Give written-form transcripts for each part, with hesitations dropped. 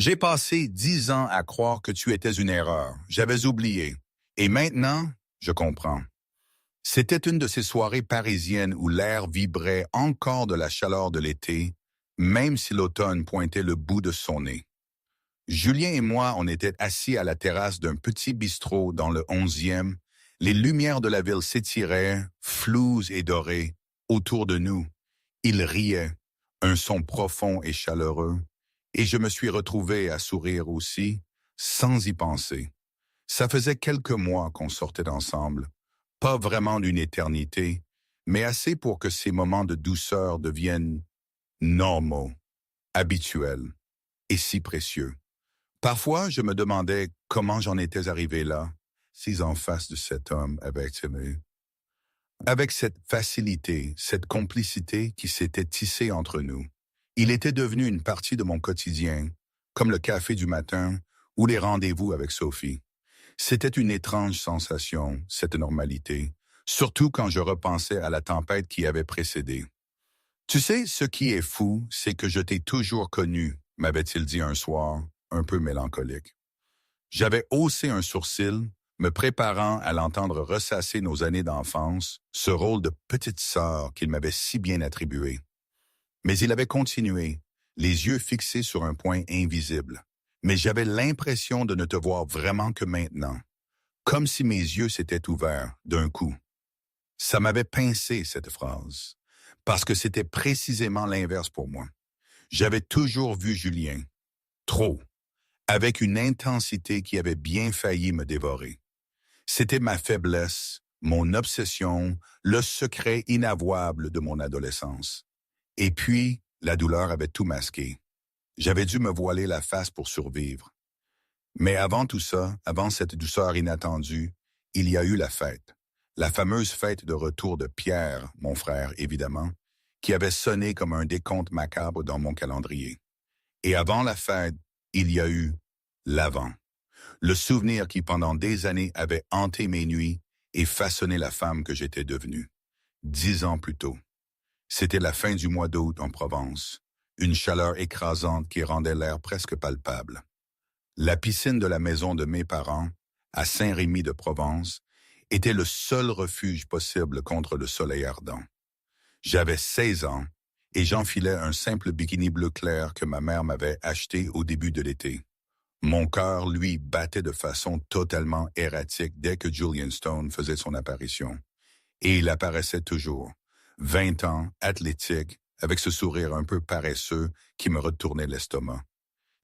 J'ai passé 10 ans à croire que tu étais une erreur. J'avais oublié. Et maintenant, je comprends. C'était une de ces soirées parisiennes où l'air vibrait encore de la chaleur de l'été, même si l'automne pointait le bout de son nez. Julien et moi, on était assis à la terrasse d'un petit bistrot dans le 11e. Les lumières de la ville s'étiraient, floues et dorées, autour de nous. Il riait, un son profond et chaleureux, et je me suis retrouvé à sourire aussi, sans y penser. Ça faisait quelques mois qu'on sortait ensemble, pas vraiment d'une éternité, mais assez pour que ces moments de douceur deviennent normaux, habituels et si précieux. Parfois, je me demandais comment j'en étais arrivé là, si en face de cet homme avec cette facilité, cette complicité qui s'était tissée entre nous. Il était devenu une partie de mon quotidien, comme le café du matin ou les rendez-vous avec Sophie. C'était une étrange sensation, cette normalité, surtout quand je repensais à la tempête qui avait précédé. Tu sais, ce qui est fou, c'est que je t'ai toujours connu, m'avait-il dit un soir, un peu mélancolique. J'avais haussé un sourcil, me préparant à l'entendre ressasser nos années d'enfance, ce rôle de petite sœur qu'il m'avait si bien attribué. Mais il avait continué, les yeux fixés sur un point invisible. Mais j'avais l'impression de ne te voir vraiment que maintenant, comme si mes yeux s'étaient ouverts d'un coup. Ça m'avait pincé, cette phrase, parce que c'était précisément l'inverse pour moi. J'avais toujours vu Julien, trop, avec une intensité qui avait bien failli me dévorer. C'était ma faiblesse, mon obsession, le secret inavouable de mon adolescence. Et puis, la douleur avait tout masqué. J'avais dû me voiler la face pour survivre. Mais avant tout ça, avant cette douceur inattendue, il y a eu la fête. La fameuse fête de retour de Pierre, mon frère, évidemment, qui avait sonné comme un décompte macabre dans mon calendrier. Et avant la fête, il y a eu l'avant. Le souvenir qui, pendant des années, avait hanté mes nuits et façonné la femme que j'étais devenue. 10 ans plus tôt. C'était la fin du mois d'août en Provence, une chaleur écrasante qui rendait l'air presque palpable. La piscine de la maison de mes parents, à Saint-Rémy de Provence, était le seul refuge possible contre le soleil ardent. J'avais 16 ans et j'enfilais un simple bikini bleu clair que ma mère m'avait acheté au début de l'été. Mon cœur, lui, battait de façon totalement erratique dès que Julian Stone faisait son apparition. Et il apparaissait toujours, 20 ans, athlétique, avec ce sourire un peu paresseux qui me retournait l'estomac.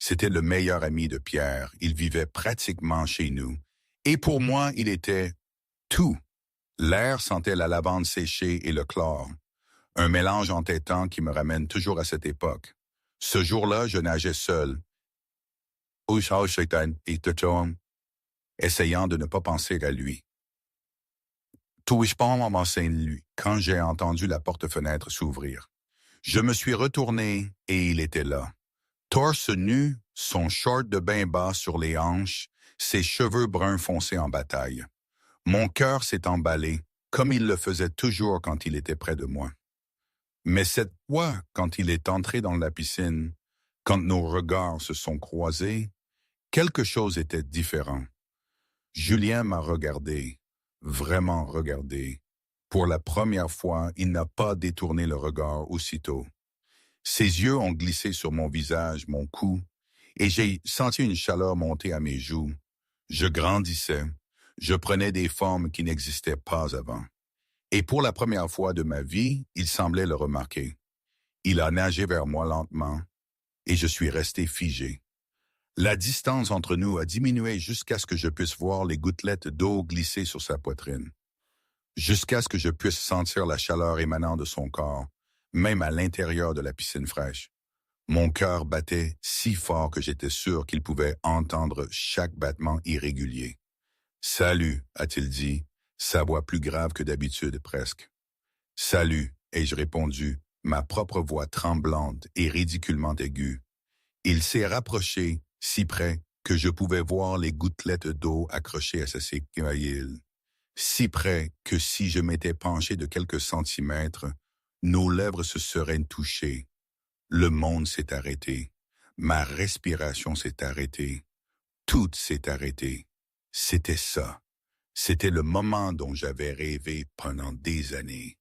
C'était le meilleur ami de Pierre, il vivait pratiquement chez nous. Et pour moi, il était tout. L'air sentait la lavande séchée et le chlore. Un mélange entêtant qui me ramène toujours à cette époque. Ce jour-là, je nageais seul, essayant de ne pas penser à lui. Lui, quand j'ai entendu la porte-fenêtre s'ouvrir. Je me suis retourné et il était là. Torse nu, son short de bain bas sur les hanches, ses cheveux bruns foncés en bataille. Mon cœur s'est emballé, comme il le faisait toujours quand il était près de moi. Mais cette fois, quand il est entré dans la piscine, quand nos regards se sont croisés, quelque chose était différent. Julien m'a regardé, vraiment regardé. Pour la première fois, il n'a pas détourné le regard aussitôt. Ses yeux ont glissé sur mon visage, mon cou, et j'ai senti une chaleur monter à mes joues. Je grandissais, je prenais des formes qui n'existaient pas avant. Et pour la première fois de ma vie, il semblait le remarquer. Il a nagé vers moi lentement, et je suis resté figé. La distance entre nous a diminué jusqu'à ce que je puisse voir les gouttelettes d'eau glisser sur sa poitrine. Jusqu'à ce que je puisse sentir la chaleur émanant de son corps, même à l'intérieur de la piscine fraîche. Mon cœur battait si fort que j'étais sûr qu'il pouvait entendre chaque battement irrégulier. « Salut », a-t-il dit, sa voix plus grave que d'habitude presque. « Salut », ai-je répondu, ma propre voix tremblante et ridiculement aiguë. Il s'est rapproché, si près que je pouvais voir les gouttelettes d'eau accrochées à sa céquille. Si près que si je m'étais penché de quelques centimètres, nos lèvres se seraient touchées. Le monde s'est arrêté. Ma respiration s'est arrêtée. Tout s'est arrêté. C'était ça. C'était le moment dont j'avais rêvé pendant des années.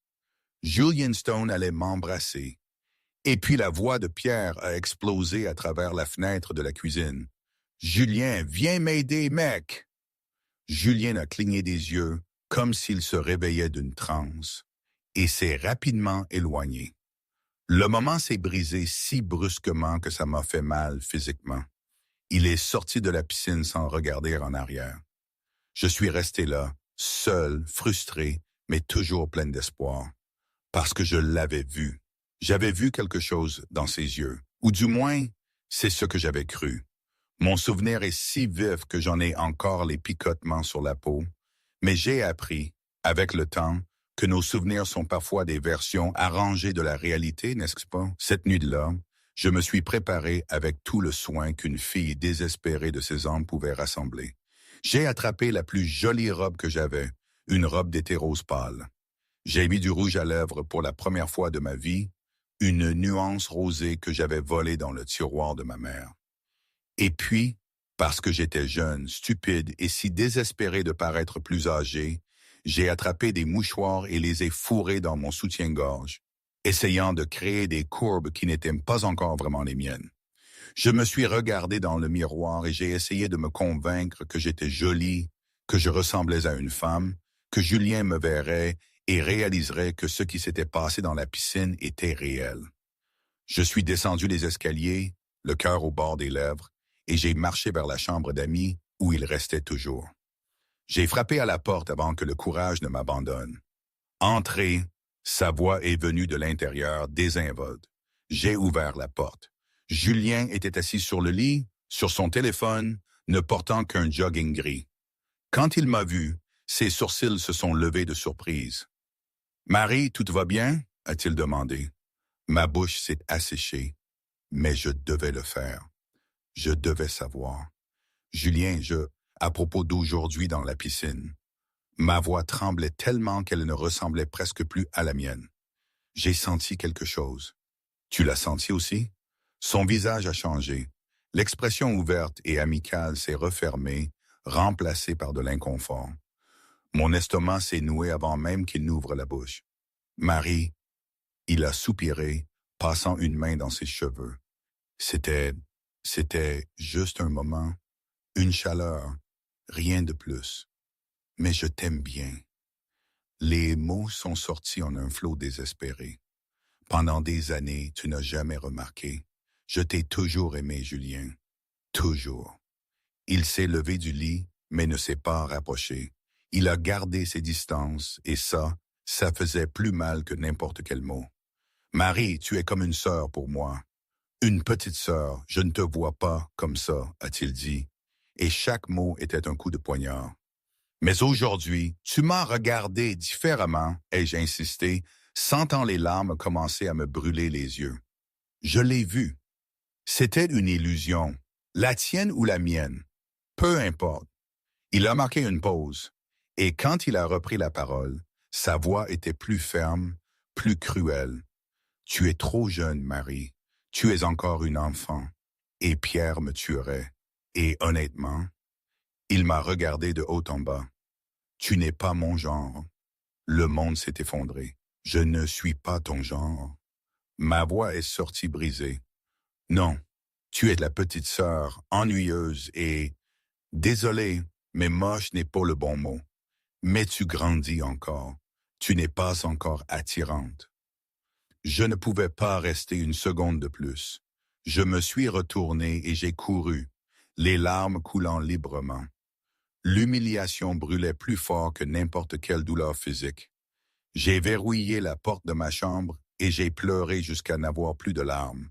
Julian Stone allait m'embrasser. Et puis la voix de Pierre a explosé à travers la fenêtre de la cuisine. « Julien, viens m'aider, mec! » Julien a cligné des yeux, comme s'il se réveillait d'une transe, et s'est rapidement éloigné. Le moment s'est brisé si brusquement que ça m'a fait mal physiquement. Il est sorti de la piscine sans regarder en arrière. Je suis resté là, seul, frustré, mais toujours plein d'espoir, parce que je l'avais vu. J'avais vu quelque chose dans ses yeux, ou du moins, c'est ce que j'avais cru. Mon souvenir est si vif que j'en ai encore les picotements sur la peau, mais j'ai appris, avec le temps, que nos souvenirs sont parfois des versions arrangées de la réalité, n'est-ce pas? Cette nuit-là, je me suis préparé avec tout le soin qu'une fille désespérée de ses âmes pouvait rassembler. J'ai attrapé la plus jolie robe que j'avais, une robe d'été rose pâle. J'ai mis du rouge à lèvres pour la première fois de ma vie, une nuance rosée que j'avais volée dans le tiroir de ma mère. Et puis, parce que j'étais jeune, stupide et si désespéré de paraître plus âgé, j'ai attrapé des mouchoirs et les ai fourrés dans mon soutien-gorge, essayant de créer des courbes qui n'étaient pas encore vraiment les miennes. Je me suis regardé dans le miroir et j'ai essayé de me convaincre que j'étais jolie, que je ressemblais à une femme, que Julien me verrait et réaliserait que ce qui s'était passé dans la piscine était réel. Je suis descendu les escaliers, le cœur au bord des lèvres, et j'ai marché vers la chambre d'amis où il restait toujours. J'ai frappé à la porte avant que le courage ne m'abandonne. Entrez, sa voix est venue de l'intérieur, désinvolte. J'ai ouvert la porte. Julien était assis sur le lit, sur son téléphone, ne portant qu'un jogging gris. Quand il m'a vu, ses sourcils se sont levés de surprise. « Marie, tout va bien ?» a-t-il demandé. Ma bouche s'est asséchée, mais je devais le faire. Je devais savoir. Julien, à propos d'aujourd'hui dans la piscine. Ma voix tremblait tellement qu'elle ne ressemblait presque plus à la mienne. J'ai senti quelque chose. Tu l'as senti aussi? Son visage a changé. L'expression ouverte et amicale s'est refermée, remplacée par de l'inconfort. Mon estomac s'est noué avant même qu'il n'ouvre la bouche. Marie, il a soupiré, passant une main dans ses cheveux. C'était juste un moment, une chaleur, rien de plus. Mais je t'aime bien. Les mots sont sortis en un flot désespéré. Pendant des années, tu n'as jamais remarqué. Je t'ai toujours aimé, Julien. Toujours. Il s'est levé du lit, mais ne s'est pas rapproché. Il a gardé ses distances, et ça faisait plus mal que n'importe quel mot. Marie, tu es comme une sœur pour moi. Une petite sœur, je ne te vois pas comme ça, a-t-il dit, et chaque mot était un coup de poignard. Mais aujourd'hui, tu m'as regardé différemment, ai-je insisté, sentant les larmes commencer à me brûler les yeux. Je l'ai vu. C'était une illusion, la tienne ou la mienne. Peu importe. Il a marqué une pause, et quand il a repris la parole, sa voix était plus ferme, plus cruelle. Tu es trop jeune, Marie. Tu es encore une enfant. Et Pierre me tuerait. Et honnêtement, il m'a regardé de haut en bas. Tu n'es pas mon genre. Le monde s'est effondré. Je ne suis pas ton genre. Ma voix est sortie brisée. Non, tu es la petite sœur, ennuyeuse et... Désolé, mais moche n'est pas le bon mot. Mais tu grandis encore. Tu n'es pas encore attirante. Je ne pouvais pas rester une seconde de plus. Je me suis retourné et j'ai couru, les larmes coulant librement. L'humiliation brûlait plus fort que n'importe quelle douleur physique. J'ai verrouillé la porte de ma chambre et j'ai pleuré jusqu'à n'avoir plus de larmes.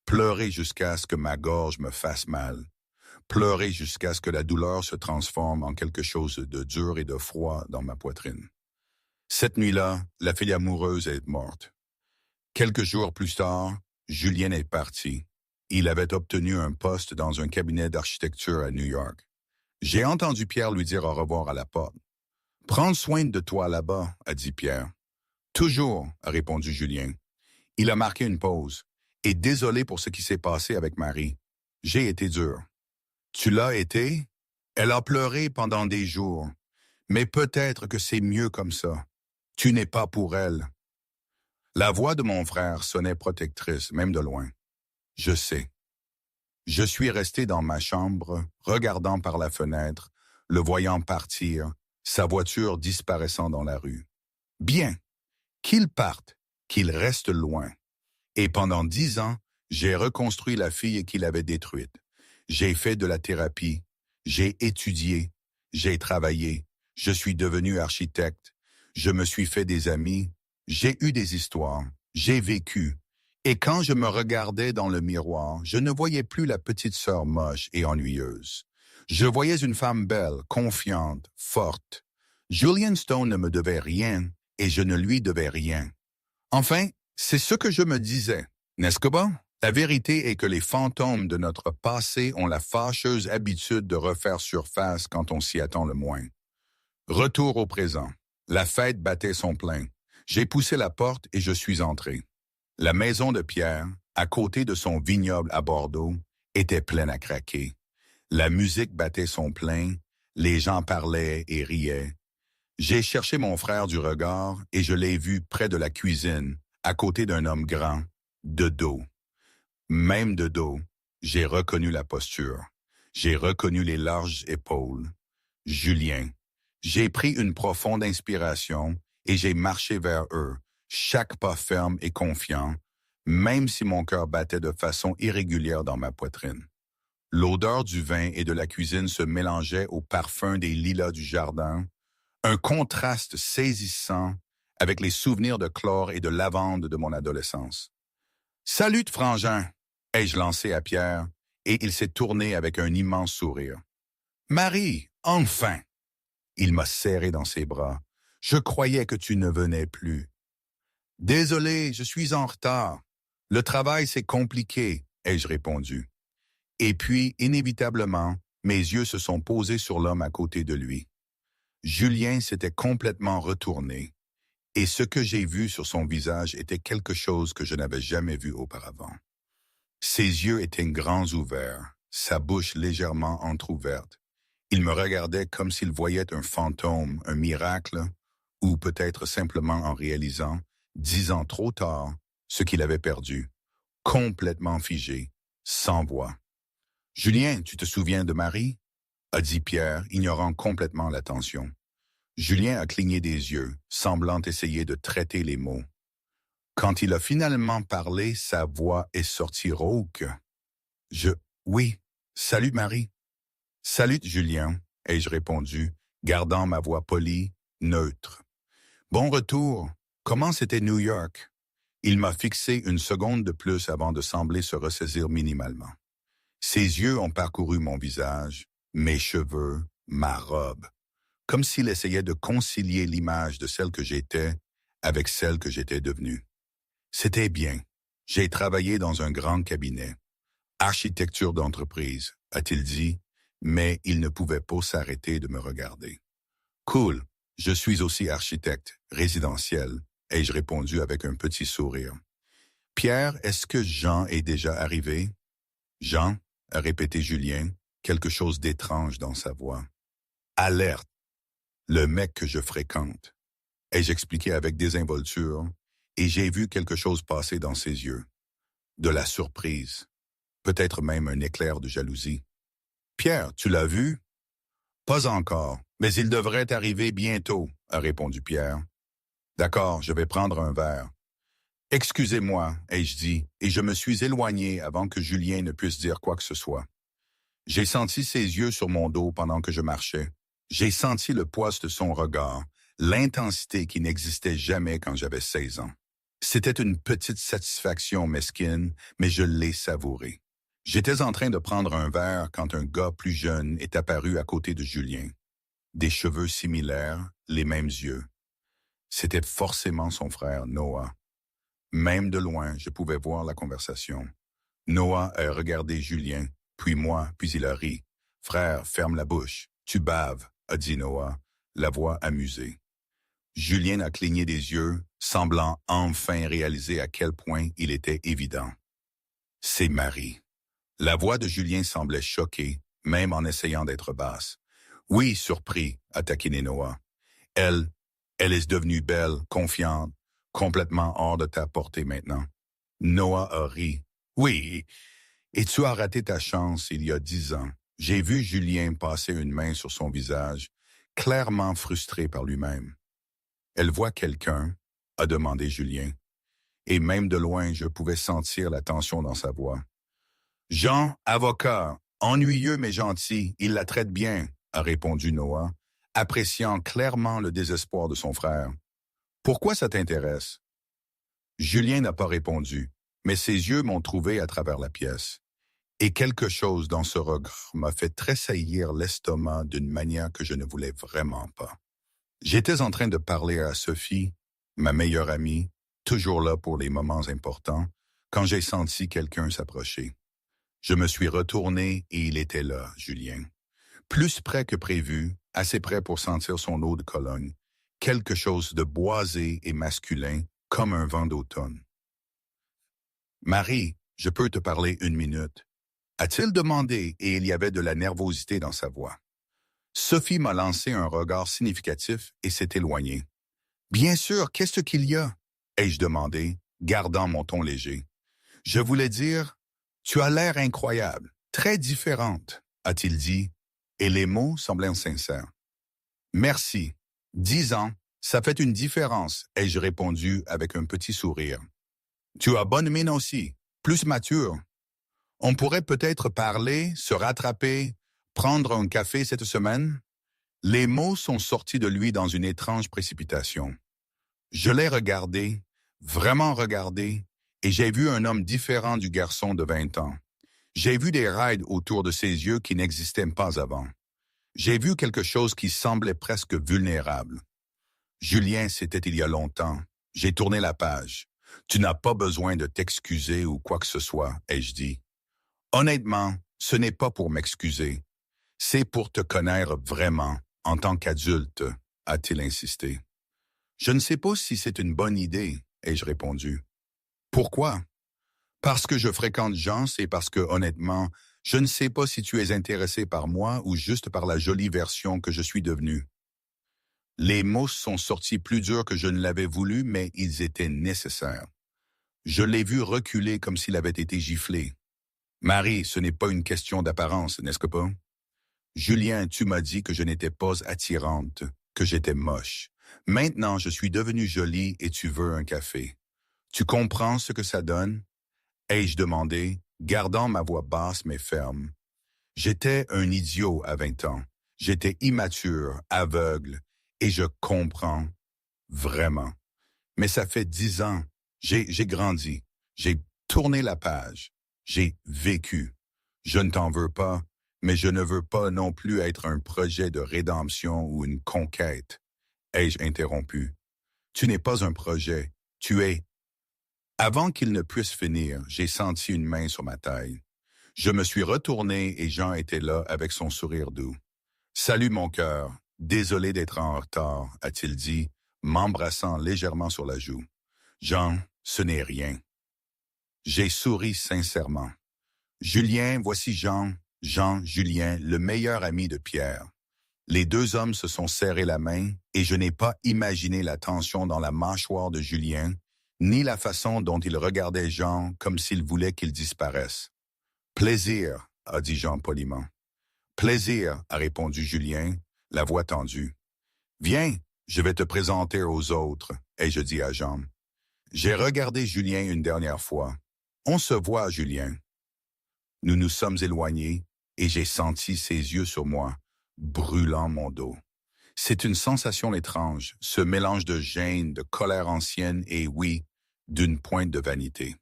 Pleuré jusqu'à ce que ma gorge me fasse mal. Pleuré jusqu'à ce que la douleur se transforme en quelque chose de dur et de froid dans ma poitrine. Cette nuit-là, la fille amoureuse est morte. Quelques jours plus tard, Julien est parti. Il avait obtenu un poste dans un cabinet d'architecture à New York. J'ai entendu Pierre lui dire au revoir à la porte. « Prends soin de toi là-bas, » a dit Pierre. « Toujours, » a répondu Julien. Il a marqué une pause, Et désolé pour ce qui s'est passé avec Marie. J'ai été dur. Tu l'as été? Elle a pleuré pendant des jours. Mais peut-être que c'est mieux comme ça. Tu n'es pas pour elle. La voix de mon frère sonnait protectrice, même de loin. Je sais. Je suis resté dans ma chambre, regardant par la fenêtre, le voyant partir, sa voiture disparaissant dans la rue. Bien, qu'il parte, qu'il reste loin. Et pendant 10 ans, j'ai reconstruit la fille qu'il avait détruite. J'ai fait de la thérapie, j'ai étudié, j'ai travaillé, je suis devenu architecte, je me suis fait des amis, j'ai eu des histoires, j'ai vécu. Et quand je me regardais dans le miroir, je ne voyais plus la petite sœur moche et ennuyeuse. Je voyais une femme belle, confiante, forte. Julian Stone ne me devait rien et je ne lui devais rien. Enfin, c'est ce que je me disais, n'est-ce que bon? La vérité est que les fantômes de notre passé ont la fâcheuse habitude de refaire surface quand on s'y attend le moins. Retour au présent. La fête battait son plein. J'ai poussé la porte et je suis entré. La maison de Pierre, à côté de son vignoble à Bordeaux, était pleine à craquer. La musique battait son plein, les gens parlaient et riaient. J'ai cherché mon frère du regard et je l'ai vu près de la cuisine, à côté d'un homme grand, de dos. Même de dos, j'ai reconnu la posture. J'ai reconnu les larges épaules. Julien. J'ai pris une profonde inspiration et j'ai marché vers eux, chaque pas ferme et confiant, même si mon cœur battait de façon irrégulière dans ma poitrine. L'odeur du vin et de la cuisine se mélangeait au parfum des lilas du jardin, un contraste saisissant avec les souvenirs de chlore et de lavande de mon adolescence. « Salut, frangin !» ai-je lancé à Pierre, et il s'est tourné avec un immense sourire. « Marie, enfin !» Il m'a serré dans ses bras. « Je croyais que tu ne venais plus. »« Désolé, je suis en retard. Le travail, c'est compliqué, » ai-je répondu. Et puis, inévitablement, mes yeux se sont posés sur l'homme à côté de lui. Julien s'était complètement retourné, et ce que j'ai vu sur son visage était quelque chose que je n'avais jamais vu auparavant. Ses yeux étaient grands ouverts, sa bouche légèrement entr'ouverte. Il me regardait comme s'il voyait un fantôme, un miracle, ou peut-être simplement en réalisant, 10 ans trop tard, ce qu'il avait perdu, complètement figé, sans voix. « Julien, tu te souviens de Marie ?» a dit Pierre, ignorant complètement la tension. Julien a cligné des yeux, semblant essayer de traiter les mots. Quand il a finalement parlé, sa voix est sortie rauque. « Oui, salut Marie. »« Salut Julien, » ai-je répondu, gardant ma voix polie, neutre. « Bon retour. Comment c'était New York? » Il m'a fixé une seconde de plus avant de sembler se ressaisir minimalement. Ses yeux ont parcouru mon visage, mes cheveux, ma robe, comme s'il essayait de concilier l'image de celle que j'étais avec celle que j'étais devenue. C'était bien. J'ai travaillé dans un grand cabinet. Architecture d'entreprise, a-t-il dit, mais il ne pouvait pas s'arrêter de me regarder. Cool, je suis aussi architecte, résidentiel, ai-je répondu avec un petit sourire. Pierre, est-ce que Jean est déjà arrivé? Jean, a répété Julien, quelque chose d'étrange dans sa voix. Alerte, le mec que je fréquente. Ai-je expliqué avec désinvolture, et j'ai vu quelque chose passer dans ses yeux. De la surprise, peut-être même un éclair de jalousie. Pierre, tu l'as vu? Pas encore, mais il devrait arriver bientôt, a répondu Pierre. D'accord, je vais prendre un verre. Excusez-moi, ai-je dit, et je me suis éloigné avant que Julien ne puisse dire quoi que ce soit. J'ai senti ses yeux sur mon dos pendant que je marchais. J'ai senti le poids de son regard, l'intensité qui n'existait jamais quand j'avais 16 ans. C'était une petite satisfaction mesquine, mais je l'ai savourée. J'étais en train de prendre un verre quand un gars plus jeune est apparu à côté de Julien. Des cheveux similaires, les mêmes yeux. C'était forcément son frère, Noah. Même de loin, je pouvais voir la conversation. Noah a regardé Julien, puis moi, puis il a ri. « Frère, ferme la bouche, tu baves », a dit Noah, la voix amusée. Julien a cligné des yeux, semblant enfin réaliser à quel point il était évident. C'est Marie. La voix de Julien semblait choquée, même en essayant d'être basse. Oui, surpris, a taquiné Noah. Elle, elle est devenue belle, confiante, complètement hors de ta portée maintenant. Noah a ri. Oui, et tu as raté ta chance il y a 10 ans. J'ai vu Julien passer une main sur son visage, clairement frustré par lui-même. Elle voit quelqu'un, a demandé Julien, et même de loin je pouvais sentir la tension dans sa voix. Jean, avocat, ennuyeux mais gentil, il la traite bien, a répondu Noah, appréciant clairement le désespoir de son frère. Pourquoi ça t'intéresse? Julien n'a pas répondu, mais ses yeux m'ont trouvé à travers la pièce. Et quelque chose dans ce regard m'a fait tressaillir l'estomac d'une manière que je ne voulais vraiment pas. J'étais en train de parler à Sophie, ma meilleure amie, toujours là pour les moments importants, quand j'ai senti quelqu'un s'approcher. Je me suis retourné et il était là, Julien. Plus près que prévu, assez près pour sentir son eau de Cologne. Quelque chose de boisé et masculin, comme un vent d'automne. Marie, je peux te parler 1 minute? A-t-il demandé et il y avait de la nervosité dans sa voix. Sophie m'a lancé un regard significatif et s'est éloignée. Bien sûr, qu'est-ce qu'il y a? Ai-je demandé, gardant mon ton léger. Je voulais dire, tu as l'air incroyable, très différente, a-t-il dit, et les mots semblaient sincères. Merci. 10 ans, ça fait une différence, ai-je répondu avec un petit sourire. Tu as bonne mine aussi, plus mature. On pourrait peut-être parler, se rattraper, prendre un café cette semaine? Les mots sont sortis de lui dans une étrange précipitation. Je l'ai regardé, vraiment regardé, et j'ai vu un homme différent du garçon de 20 ans. J'ai vu des rides autour de ses yeux qui n'existaient pas avant. J'ai vu quelque chose qui semblait presque vulnérable. Julien, c'était il y a longtemps. J'ai tourné la page. Tu n'as pas besoin de t'excuser ou quoi que ce soit, ai-je dit. Honnêtement, ce n'est pas pour m'excuser. C'est pour te connaître vraiment, en tant qu'adulte, a-t-il insisté. Je ne sais pas si c'est une bonne idée, ai-je répondu. Pourquoi? Parce que je fréquente Jean, c'est parce que, honnêtement, je ne sais pas si tu es intéressé par moi ou juste par la jolie version que je suis devenue. Les mots sont sortis plus durs que je ne l'avais voulu, mais ils étaient nécessaires. Je l'ai vu reculer comme s'il avait été giflé. Marie, ce n'est pas une question d'apparence, n'est-ce que pas? Julien, tu m'as dit que je n'étais pas attirante, que j'étais moche. Maintenant, je suis devenue jolie et tu veux un café. Tu comprends ce que ça donne? Ai-je demandé, gardant ma voix basse mais ferme. J'étais un idiot à 20 ans. J'étais immature, aveugle, et je comprends, vraiment. Mais ça fait 10 ans. J'ai grandi. J'ai tourné la page. J'ai vécu. Je ne t'en veux pas, mais je ne veux pas non plus être un projet de rédemption ou une conquête. Ai-je interrompu. Tu n'es pas un projet. Tu es. Avant qu'il ne puisse finir, j'ai senti une main sur ma taille. Je me suis retourné et Jean était là avec son sourire doux. « Salut mon cœur, désolé d'être en retard, a-t-il dit, m'embrassant légèrement sur la joue. Jean, ce n'est rien. J'ai souri sincèrement. Julien, voici Jean, Julien, le meilleur ami de Pierre. Les deux hommes se sont serrés la main et je n'ai pas imaginé la tension dans la mâchoire de Julien, ni la façon dont il regardait Jean comme s'il voulait qu'il disparaisse. « Plaisir, a dit Jean poliment. « Plaisir, a répondu Julien, la voix tendue. « Viens, je vais te présenter aux autres, ai-je dit à Jean. J'ai regardé Julien une dernière fois. On se voit, Julien. Nous nous sommes éloignés et j'ai senti ses yeux sur moi, brûlant mon dos. C'est une sensation étrange, ce mélange de gêne, de colère ancienne et, oui, d'une pointe de vanité.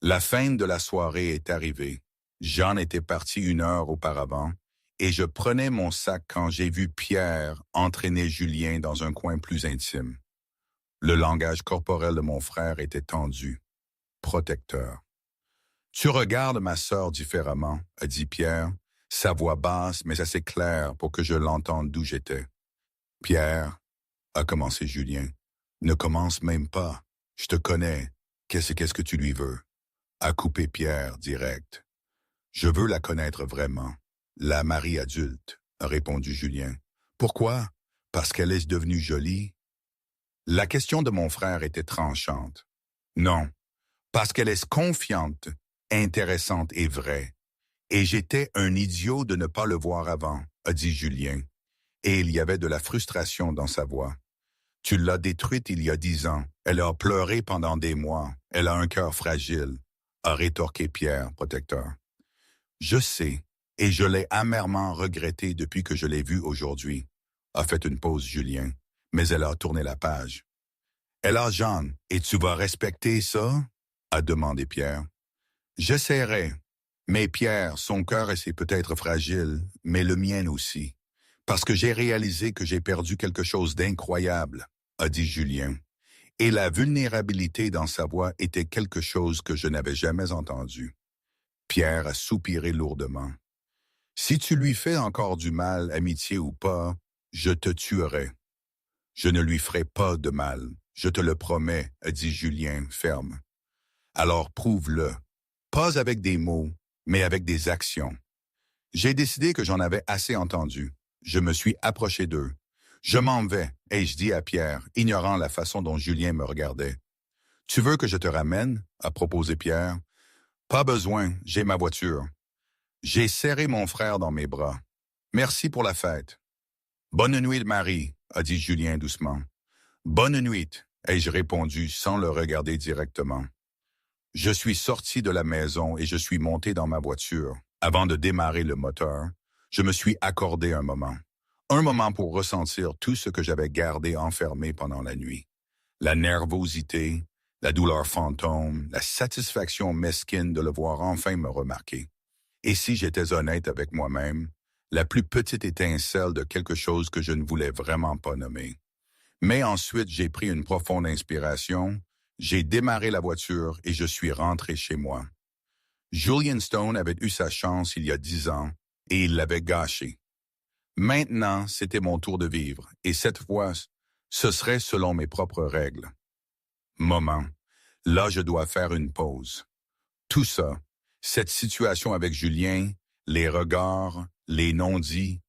La fin de la soirée est arrivée. Jean était parti 1 heure auparavant et je prenais mon sac quand j'ai vu Pierre entraîner Julien dans un coin plus intime. Le langage corporel de mon frère était tendu, protecteur. « Tu regardes ma sœur différemment, a dit Pierre, sa voix basse mais assez claire pour que je l'entende d'où j'étais. « Pierre, a commencé Julien, ne commence même pas. Je te connais. Qu'est-ce que tu lui veux? a coupé Pierre direct. Je veux la connaître vraiment. La Marie adulte, a répondu Julien. Pourquoi? Parce qu'elle est devenue jolie? La question de mon frère était tranchante. Non, parce qu'elle est confiante, intéressante et vraie. Et j'étais un idiot de ne pas le voir avant, a dit Julien. Et il y avait de la frustration dans sa voix. Tu l'as détruite il y a 10 ans. Elle a pleuré pendant des mois. Elle a un cœur fragile, a rétorqué Pierre, protecteur. Je sais, et je l'ai amèrement regretté depuis que je l'ai vue aujourd'hui, a fait une pause Julien, mais elle a tourné la page. Elle a Jeanne, et tu vas respecter ça? A demandé Pierre. J'essaierai. Mais Pierre, son cœur est peut-être fragile, mais le mien aussi. Parce que j'ai réalisé que j'ai perdu quelque chose d'incroyable, a dit Julien. Et la vulnérabilité dans sa voix était quelque chose que je n'avais jamais entendu. Pierre a soupiré lourdement. Si tu lui fais encore du mal, amitié ou pas, je te tuerai. Je ne lui ferai pas de mal, je te le promets, a dit Julien ferme. Alors prouve-le, pas avec des mots, mais avec des actions. J'ai décidé que j'en avais assez entendu. Je me suis approché d'eux. Je m'en vais, ai-je dit à Pierre, ignorant la façon dont Julien me regardait. Tu veux que je te ramène? A proposé Pierre. Pas besoin, j'ai ma voiture. J'ai serré mon frère dans mes bras. Merci pour la fête. Bonne nuit, Marie, a dit Julien doucement. Bonne nuit, ai-je répondu sans le regarder directement. Je suis sorti de la maison et je suis monté dans ma voiture. Avant de démarrer le moteur, je me suis accordé un moment. Un moment pour ressentir tout ce que j'avais gardé enfermé pendant la nuit. La nervosité, la douleur fantôme, la satisfaction mesquine de le voir enfin me remarquer. Et si j'étais honnête avec moi-même, la plus petite étincelle de quelque chose que je ne voulais vraiment pas nommer. Mais ensuite, j'ai pris une profonde inspiration, j'ai démarré la voiture et je suis rentré chez moi. Julian Stone avait eu sa chance il y a 10 ans et il l'avait gâchée. Maintenant, c'était mon tour de vivre et cette fois, ce serait selon mes propres règles. Moment. Là, je dois faire une pause. Tout ça, cette situation avec Julien, les regards, les non-dits,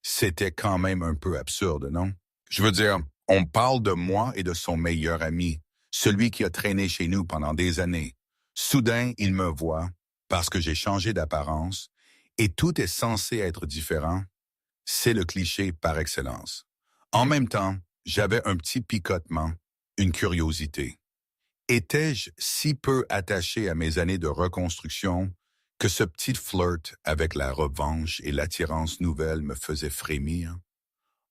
c'était quand même un peu absurde, non? Je veux dire, on parle de moi et de son meilleur ami, celui qui a traîné chez nous pendant des années. Soudain, il me voit, parce que j'ai changé d'apparence, et tout est censé être différent. C'est le cliché par excellence. En même temps, j'avais un petit picotement, une curiosité. Étais-je si peu attaché à mes années de reconstruction que ce petit flirt avec la revanche et l'attirance nouvelle me faisait frémir?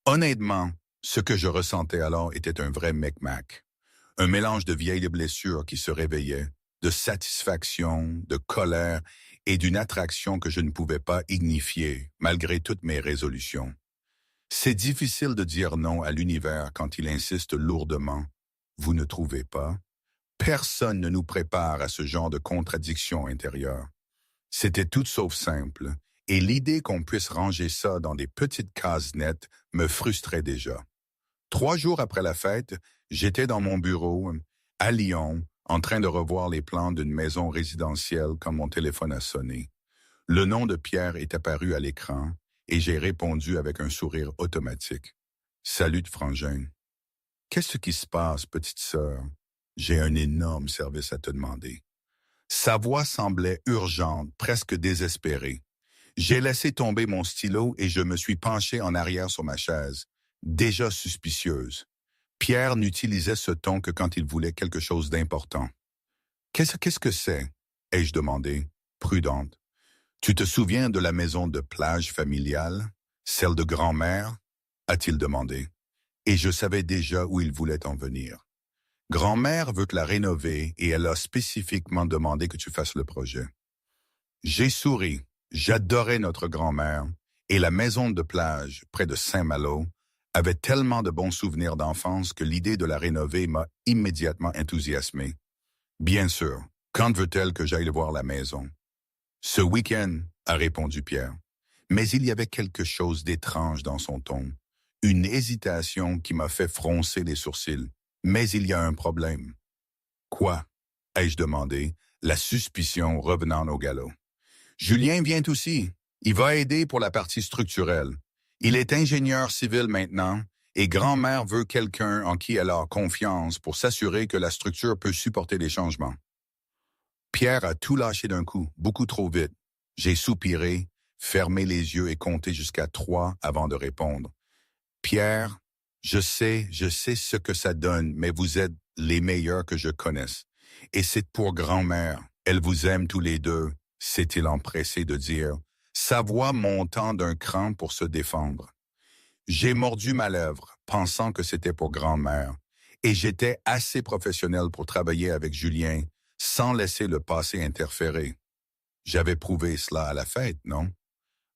Honnêtement, ce que je ressentais alors était un vrai micmac, un mélange de vieilles blessures qui se réveillaient, de satisfaction, de colère et d'une attraction que je ne pouvais pas ignifier malgré toutes mes résolutions. C'est difficile de dire non à l'univers quand il insiste lourdement. Vous ne trouvez pas? Personne ne nous prépare à ce genre de contradiction intérieure. C'était tout sauf simple, et l'idée qu'on puisse ranger ça dans des petites cases nettes me frustrait déjà. 3 jours après la fête, j'étais dans mon bureau, à Lyon, en train de revoir les plans d'une maison résidentielle quand mon téléphone a sonné. Le nom de Pierre est apparu à l'écran, et j'ai répondu avec un sourire automatique. « Salut, frangin. »« Qu'est-ce qui se passe, petite sœur? J'ai un énorme service à te demander. » Sa voix semblait urgente, presque désespérée. J'ai laissé tomber mon stylo et je me suis penché en arrière sur ma chaise, déjà suspicieuse. Pierre n'utilisait ce ton que quand il voulait quelque chose d'important. « Qu'est-ce que c'est? » ai-je demandé, prudente. « Tu te souviens de la maison de plage familiale, celle de grand-mère? » a-t-il demandé. Et je savais déjà où il voulait en venir. Grand-mère veut te la rénover et elle a spécifiquement demandé que tu fasses le projet. J'ai souri. J'adorais notre grand-mère et la maison de plage près de Saint-Malo avait tellement de bons souvenirs d'enfance que l'idée de la rénover m'a immédiatement enthousiasmé. Bien sûr, quand veut-elle que j'aille voir la maison? Ce week-end, a répondu Pierre. Mais il y avait quelque chose d'étrange dans son ton, une hésitation qui m'a fait froncer les sourcils. Mais il y a un problème. Quoi? Ai-je demandé, la suspicion revenant au galop. Julien vient aussi. Il va aider pour la partie structurelle. Il est ingénieur civil maintenant et grand-mère veut quelqu'un en qui elle a confiance pour s'assurer que la structure peut supporter les changements. Pierre a tout lâché d'un coup, beaucoup trop vite. J'ai soupiré, fermé les yeux et compté jusqu'à 3 avant de répondre. Pierre, je sais ce que ça donne, mais vous êtes les meilleurs que je connaisse. Et c'est pour grand-mère. Elle vous aime tous les deux, s'est-il empressé de dire, sa voix montant d'un cran pour se défendre. J'ai mordu ma lèvre, pensant que c'était pour grand-mère, et j'étais assez professionnel pour travailler avec Julien, sans laisser le passé interférer. J'avais prouvé cela à la fête, non?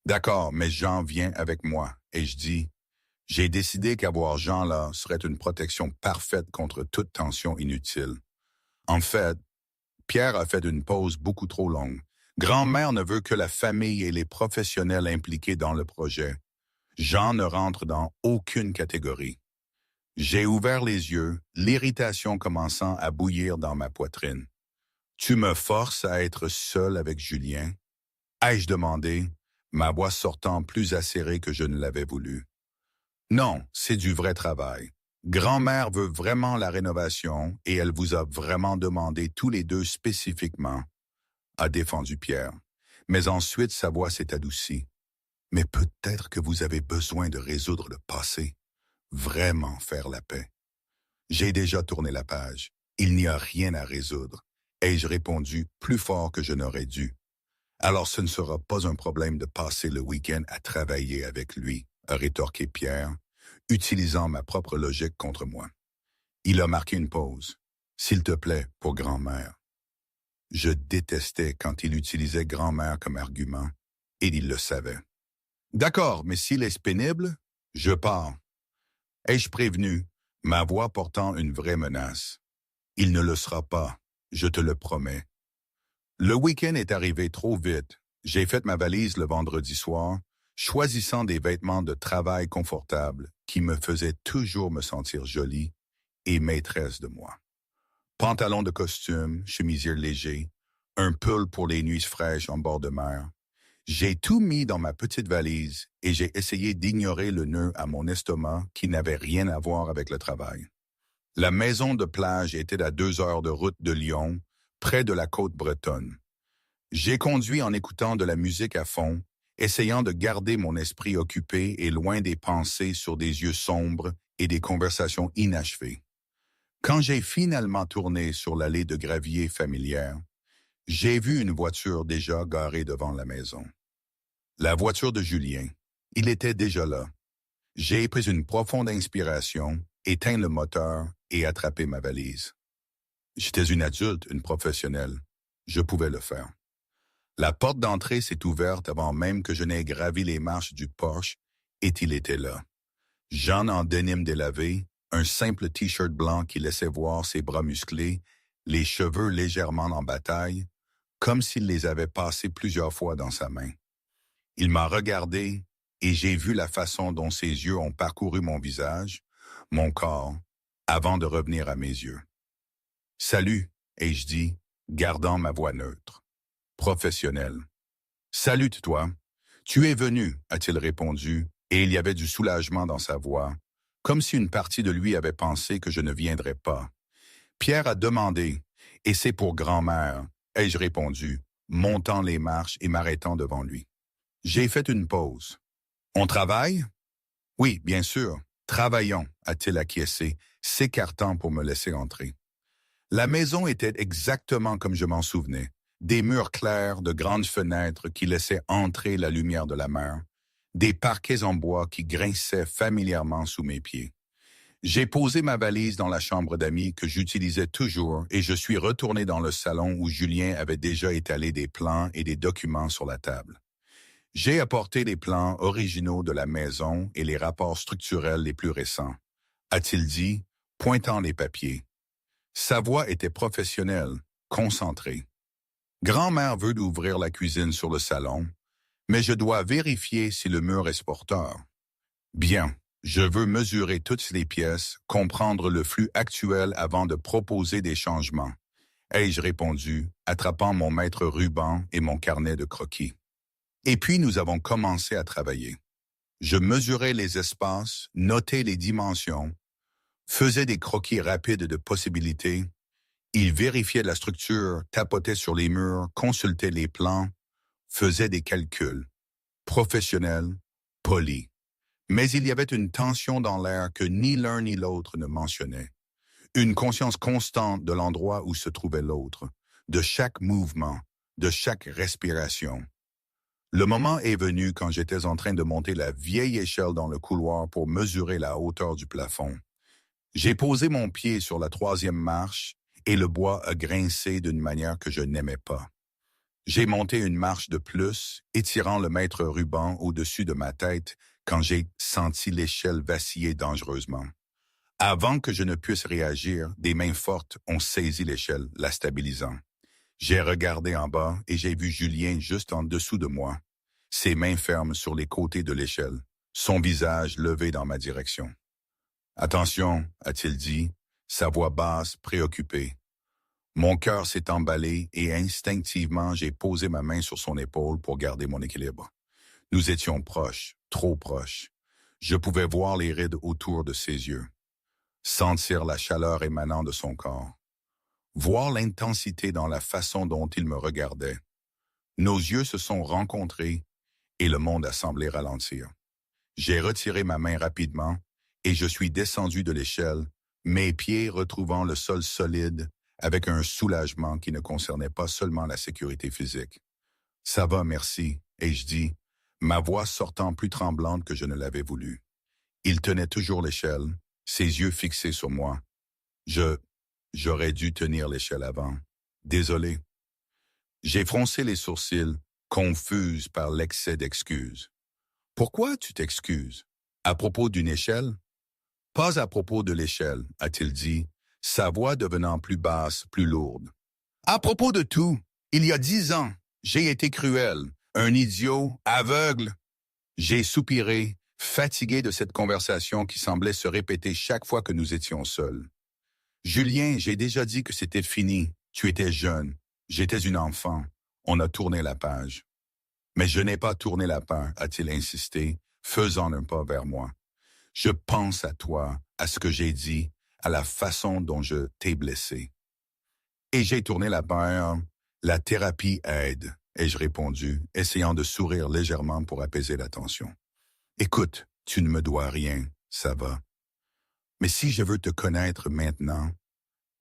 D'accord, mais Jean vient avec moi, et je dis, j'ai décidé qu'avoir Jean là serait une protection parfaite contre toute tension inutile. En fait, Pierre a fait une pause beaucoup trop longue. Grand-mère ne veut que la famille et les professionnels impliqués dans le projet. Jean ne rentre dans aucune catégorie. J'ai ouvert les yeux, l'irritation commençant à bouillir dans ma poitrine. Tu me forces à être seul avec Julien? Ai-je demandé, ma voix sortant plus acérée que je ne l'avais voulu. Non, c'est du vrai travail. Grand-mère veut vraiment la rénovation et elle vous a vraiment demandé tous les deux spécifiquement, a défendu Pierre. Mais ensuite, sa voix s'est adoucie. Mais peut-être que vous avez besoin de résoudre le passé, vraiment faire la paix. J'ai déjà tourné la page. Il n'y a rien à résoudre. Ai-je répondu plus fort que je n'aurais dû. Alors ce ne sera pas un problème de passer le week-end à travailler avec lui, a rétorqué Pierre, utilisant ma propre logique contre moi. Il a marqué une pause. S'il te plaît, pour grand-mère. Je détestais quand il utilisait grand-mère comme argument, et il le savait. D'accord, mais s'il est pénible, je pars. Ai-je prévenu, ma voix portant une vraie menace. Il ne le sera pas, je te le promets. Le week-end est arrivé trop vite. J'ai fait ma valise le vendredi soir, choisissant des vêtements de travail confortables qui me faisaient toujours me sentir jolie et maîtresse de moi. Pantalon de costume, chemisier léger, un pull pour les nuits fraîches en bord de mer. J'ai tout mis dans ma petite valise et j'ai essayé d'ignorer le nœud à mon estomac qui n'avait rien à voir avec le travail. La maison de plage était à 2 heures de route de Lyon, près de la côte bretonne. J'ai conduit en écoutant de la musique à fond, essayant de garder mon esprit occupé et loin des pensées sur des yeux sombres et des conversations inachevées. Quand j'ai finalement tourné sur l'allée de gravier familière, j'ai vu une voiture déjà garée devant la maison. La voiture de Julien. Il était déjà là. J'ai pris une profonde inspiration, éteint le moteur et attrapé ma valise. J'étais une adulte, une professionnelle. Je pouvais le faire. La porte d'entrée s'est ouverte avant même que je n'aie gravi les marches du Porsche et il était là. Jean en denim délavé, un simple t-shirt blanc qui laissait voir ses bras musclés, les cheveux légèrement en bataille, comme s'il les avait passés plusieurs fois dans sa main. Il m'a regardé et j'ai vu la façon dont ses yeux ont parcouru mon visage, mon corps, avant de revenir à mes yeux. « Salut », ai-je dit, gardant ma voix neutre. Professionnel. « Salut toi. Tu es venu », a-t-il répondu, et il y avait du soulagement dans sa voix, comme si une partie de lui avait pensé que je ne viendrais pas. Pierre a demandé, « Et c'est pour grand-mère », ai-je répondu, montant les marches et m'arrêtant devant lui. J'ai fait une pause. « On travaille ?»« Oui, bien sûr. Travaillons », a-t-il acquiescé, s'écartant pour me laisser entrer. La maison était exactement comme je m'en souvenais. Des murs clairs, de grandes fenêtres qui laissaient entrer la lumière de la mer, des parquets en bois qui grinçaient familièrement sous mes pieds. J'ai posé ma valise dans la chambre d'amis que j'utilisais toujours et je suis retourné dans le salon où Julien avait déjà étalé des plans et des documents sur la table. J'ai apporté les plans originaux de la maison et les rapports structurels les plus récents, a-t-il dit, pointant les papiers. Sa voix était professionnelle, concentrée. Grand-mère veut d'ouvrir la cuisine sur le salon, mais je dois vérifier si le mur est sporteur. Bien, je veux mesurer toutes les pièces, comprendre le flux actuel avant de proposer des changements. ai-je répondu, attrapant mon maître ruban et mon carnet de croquis. Et puis nous avons commencé à travailler. Je mesurais les espaces, notais les dimensions, faisais des croquis rapides de possibilités. Il vérifiait la structure, tapotait sur les murs, consultait les plans, faisait des calculs. Professionnel, poli. Mais il y avait une tension dans l'air que ni l'un ni l'autre ne mentionnait. Une conscience constante de l'endroit où se trouvait l'autre, de chaque mouvement, de chaque respiration. Le moment est venu quand j'étais en train de monter la vieille échelle dans le couloir pour mesurer la hauteur du plafond. J'ai posé mon pied sur la 3e marche et le bois a grincé d'une manière que je n'aimais pas. J'ai monté une marche de plus, étirant le maître ruban au-dessus de ma tête quand j'ai senti l'échelle vaciller dangereusement. Avant que je ne puisse réagir, des mains fortes ont saisi l'échelle, la stabilisant. J'ai regardé en bas et j'ai vu Julien juste en dessous de moi, ses mains fermes sur les côtés de l'échelle, son visage levé dans ma direction. « Attention », a-t-il dit, sa voix basse, préoccupée. Mon cœur s'est emballé et instinctivement j'ai posé ma main sur son épaule pour garder mon équilibre. Nous étions proches, trop proches. Je pouvais voir les rides autour de ses yeux, sentir la chaleur émanant de son corps, voir l'intensité dans la façon dont il me regardait. Nos yeux se sont rencontrés et le monde a semblé ralentir. J'ai retiré ma main rapidement et je suis descendu de l'échelle, mes pieds retrouvant le sol solide avec un soulagement qui ne concernait pas seulement la sécurité physique. « Ça va, merci », ai-je dit, ma voix sortant plus tremblante que je ne l'avais voulu. Il tenait toujours l'échelle, ses yeux fixés sur moi. J'aurais dû tenir l'échelle avant. Désolé. J'ai froncé les sourcils, confuse par l'excès d'excuses. Pourquoi tu t'excuses? À propos d'une échelle? Pas à propos de l'échelle, a-t-il dit, sa voix devenant plus basse, plus lourde. À propos de tout, il y a 10 ans, j'ai été cruel, un idiot, aveugle. J'ai soupiré, fatigué de cette conversation qui semblait se répéter chaque fois que nous étions seuls. Julien, j'ai déjà dit que c'était fini. Tu étais jeune, j'étais une enfant. On a tourné la page. Mais je n'ai pas tourné la page, a-t-il insisté, faisant un pas vers moi. Je pense à toi, à ce que j'ai dit, à la façon dont je t'ai blessé. Et j'ai tourné la page. La thérapie aide, ai-je répondu, essayant de sourire légèrement pour apaiser la tension. Écoute, tu ne me dois rien, ça va. Mais si je veux te connaître maintenant,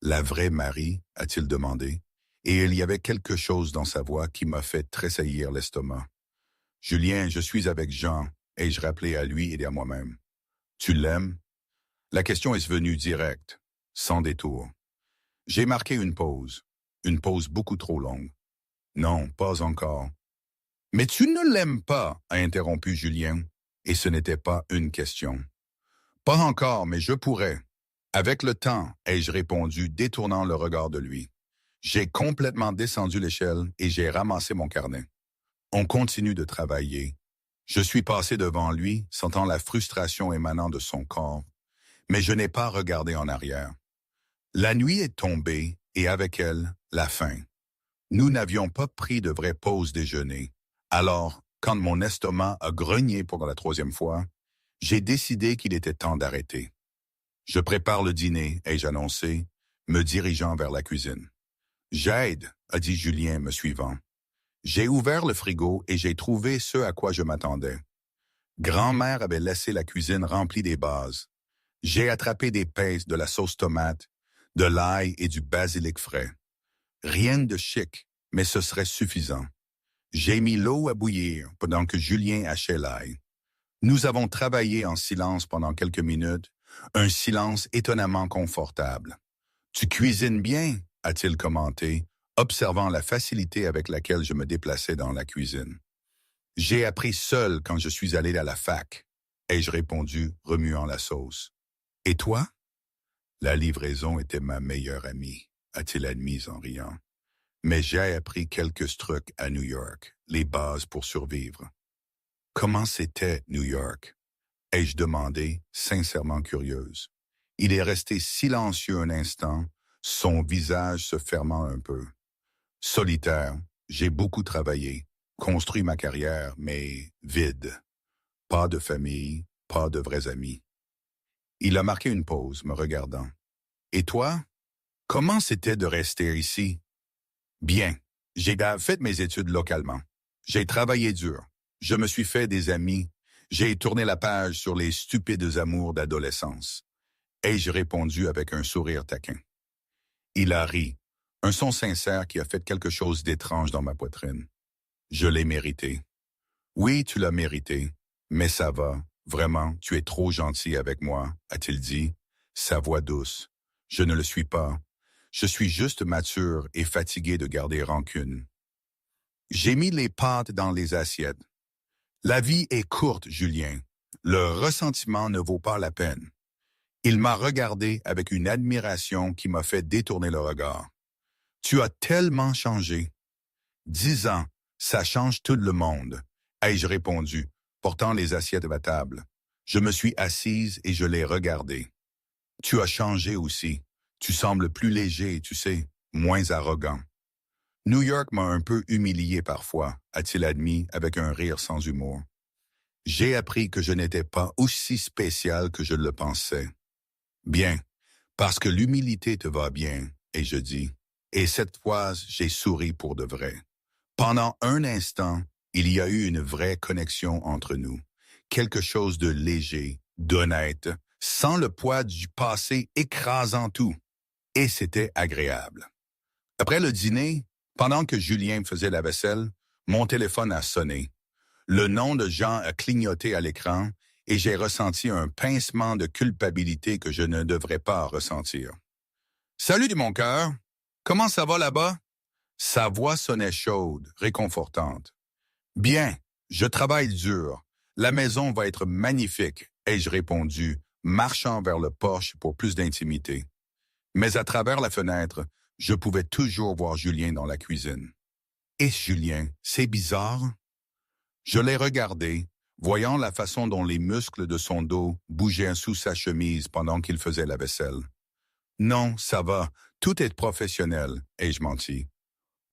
la vraie Marie, a-t-il demandé, et il y avait quelque chose dans sa voix qui m'a fait tressaillir l'estomac. Julien, je suis avec Jean, ai-je rappelé à lui et à moi-même. Tu l'aimes? La question est venue directe, sans détour. J'ai marqué une pause beaucoup trop longue. Non, pas encore. Mais tu ne l'aimes pas, a interrompu Julien, et ce n'était pas une question. Pas encore, mais je pourrais. Avec le temps, ai-je répondu, détournant le regard de lui. J'ai complètement descendu l'échelle et j'ai ramassé mon carnet. On continue de travailler. Je suis passé devant lui, sentant la frustration émanant de son corps, mais je n'ai pas regardé en arrière. La nuit est tombée et avec elle, la faim. Nous n'avions pas pris de vraie pause déjeuner. Alors, quand mon estomac a grogné pour la 3e fois, j'ai décidé qu'il était temps d'arrêter. Je prépare le dîner, ai-je annoncé, me dirigeant vers la cuisine. J'aide, a dit Julien me suivant. J'ai ouvert le frigo et j'ai trouvé ce à quoi je m'attendais. Grand-mère avait laissé la cuisine remplie des bases. J'ai attrapé des pinces de la sauce tomate, de l'ail et du basilic frais. Rien de chic, mais ce serait suffisant. J'ai mis l'eau à bouillir pendant que Julien hachait l'ail. Nous avons travaillé en silence pendant quelques minutes, un silence étonnamment confortable. « Tu cuisines bien », a-t-il commenté, observant la facilité avec laquelle je me déplaçais dans la cuisine. « J'ai appris seul quand je suis allé à la fac », ai-je répondu, remuant la sauce. « Et toi ?» La livraison était ma meilleure amie, a-t-il admis en riant. Mais j'ai appris quelques trucs à New York, les bases pour survivre. Comment c'était New York? Ai-je demandé, sincèrement curieuse. Il est resté silencieux un instant, son visage se fermant un peu. Solitaire, j'ai beaucoup travaillé, construit ma carrière, mais vide. Pas de famille, pas de vrais amis. Il a marqué une pause, me regardant. Et toi? Comment c'était de rester ici? Bien. J'ai fait mes études localement. J'ai travaillé dur. Je me suis fait des amis. J'ai tourné la page sur les stupides amours d'adolescence. Ai-je répondu avec un sourire taquin. Il a ri, un son sincère qui a fait quelque chose d'étrange dans ma poitrine. Je l'ai mérité. Oui, tu l'as mérité, mais ça va. Vraiment, tu es trop gentil avec moi, a-t-il dit, sa voix douce. Je ne le suis pas. Je suis juste mature et fatigué de garder rancune. J'ai mis les pâtes dans les assiettes. La vie est courte, Julien. Le ressentiment ne vaut pas la peine. Il m'a regardé avec une admiration qui m'a fait détourner le regard. Tu as tellement changé. 10 ans, ça change tout le monde, ai-je répondu, portant les assiettes à la table. Je me suis assise et je l'ai regardé. Tu as changé aussi. Tu sembles plus léger, tu sais, moins arrogant. New York m'a un peu humilié parfois, a-t-il admis avec un rire sans humour. J'ai appris que je n'étais pas aussi spécial que je le pensais. Bien, parce que l'humilité te va bien, et je dis. Et cette fois, j'ai souri pour de vrai. Pendant un instant, il y a eu une vraie connexion entre nous. Quelque chose de léger, d'honnête, sans le poids du passé écrasant tout. Et c'était agréable. Après le dîner, pendant que Julien faisait la vaisselle, mon téléphone a sonné. Le nom de Jean a clignoté à l'écran et j'ai ressenti un pincement de culpabilité que je ne devrais pas ressentir. « Salut de mon cœur! Comment ça va là-bas? » Sa voix sonnait chaude, réconfortante. « Bien, je travaille dur. La maison va être magnifique, » ai-je répondu, marchant vers le porche pour plus d'intimité. Mais à travers la fenêtre, je pouvais toujours voir Julien dans la cuisine. « Et Julien, c'est bizarre. » Je l'ai regardé, voyant la façon dont les muscles de son dos bougeaient sous sa chemise pendant qu'il faisait la vaisselle. « Non, ça va, tout est professionnel, » ai-je menti.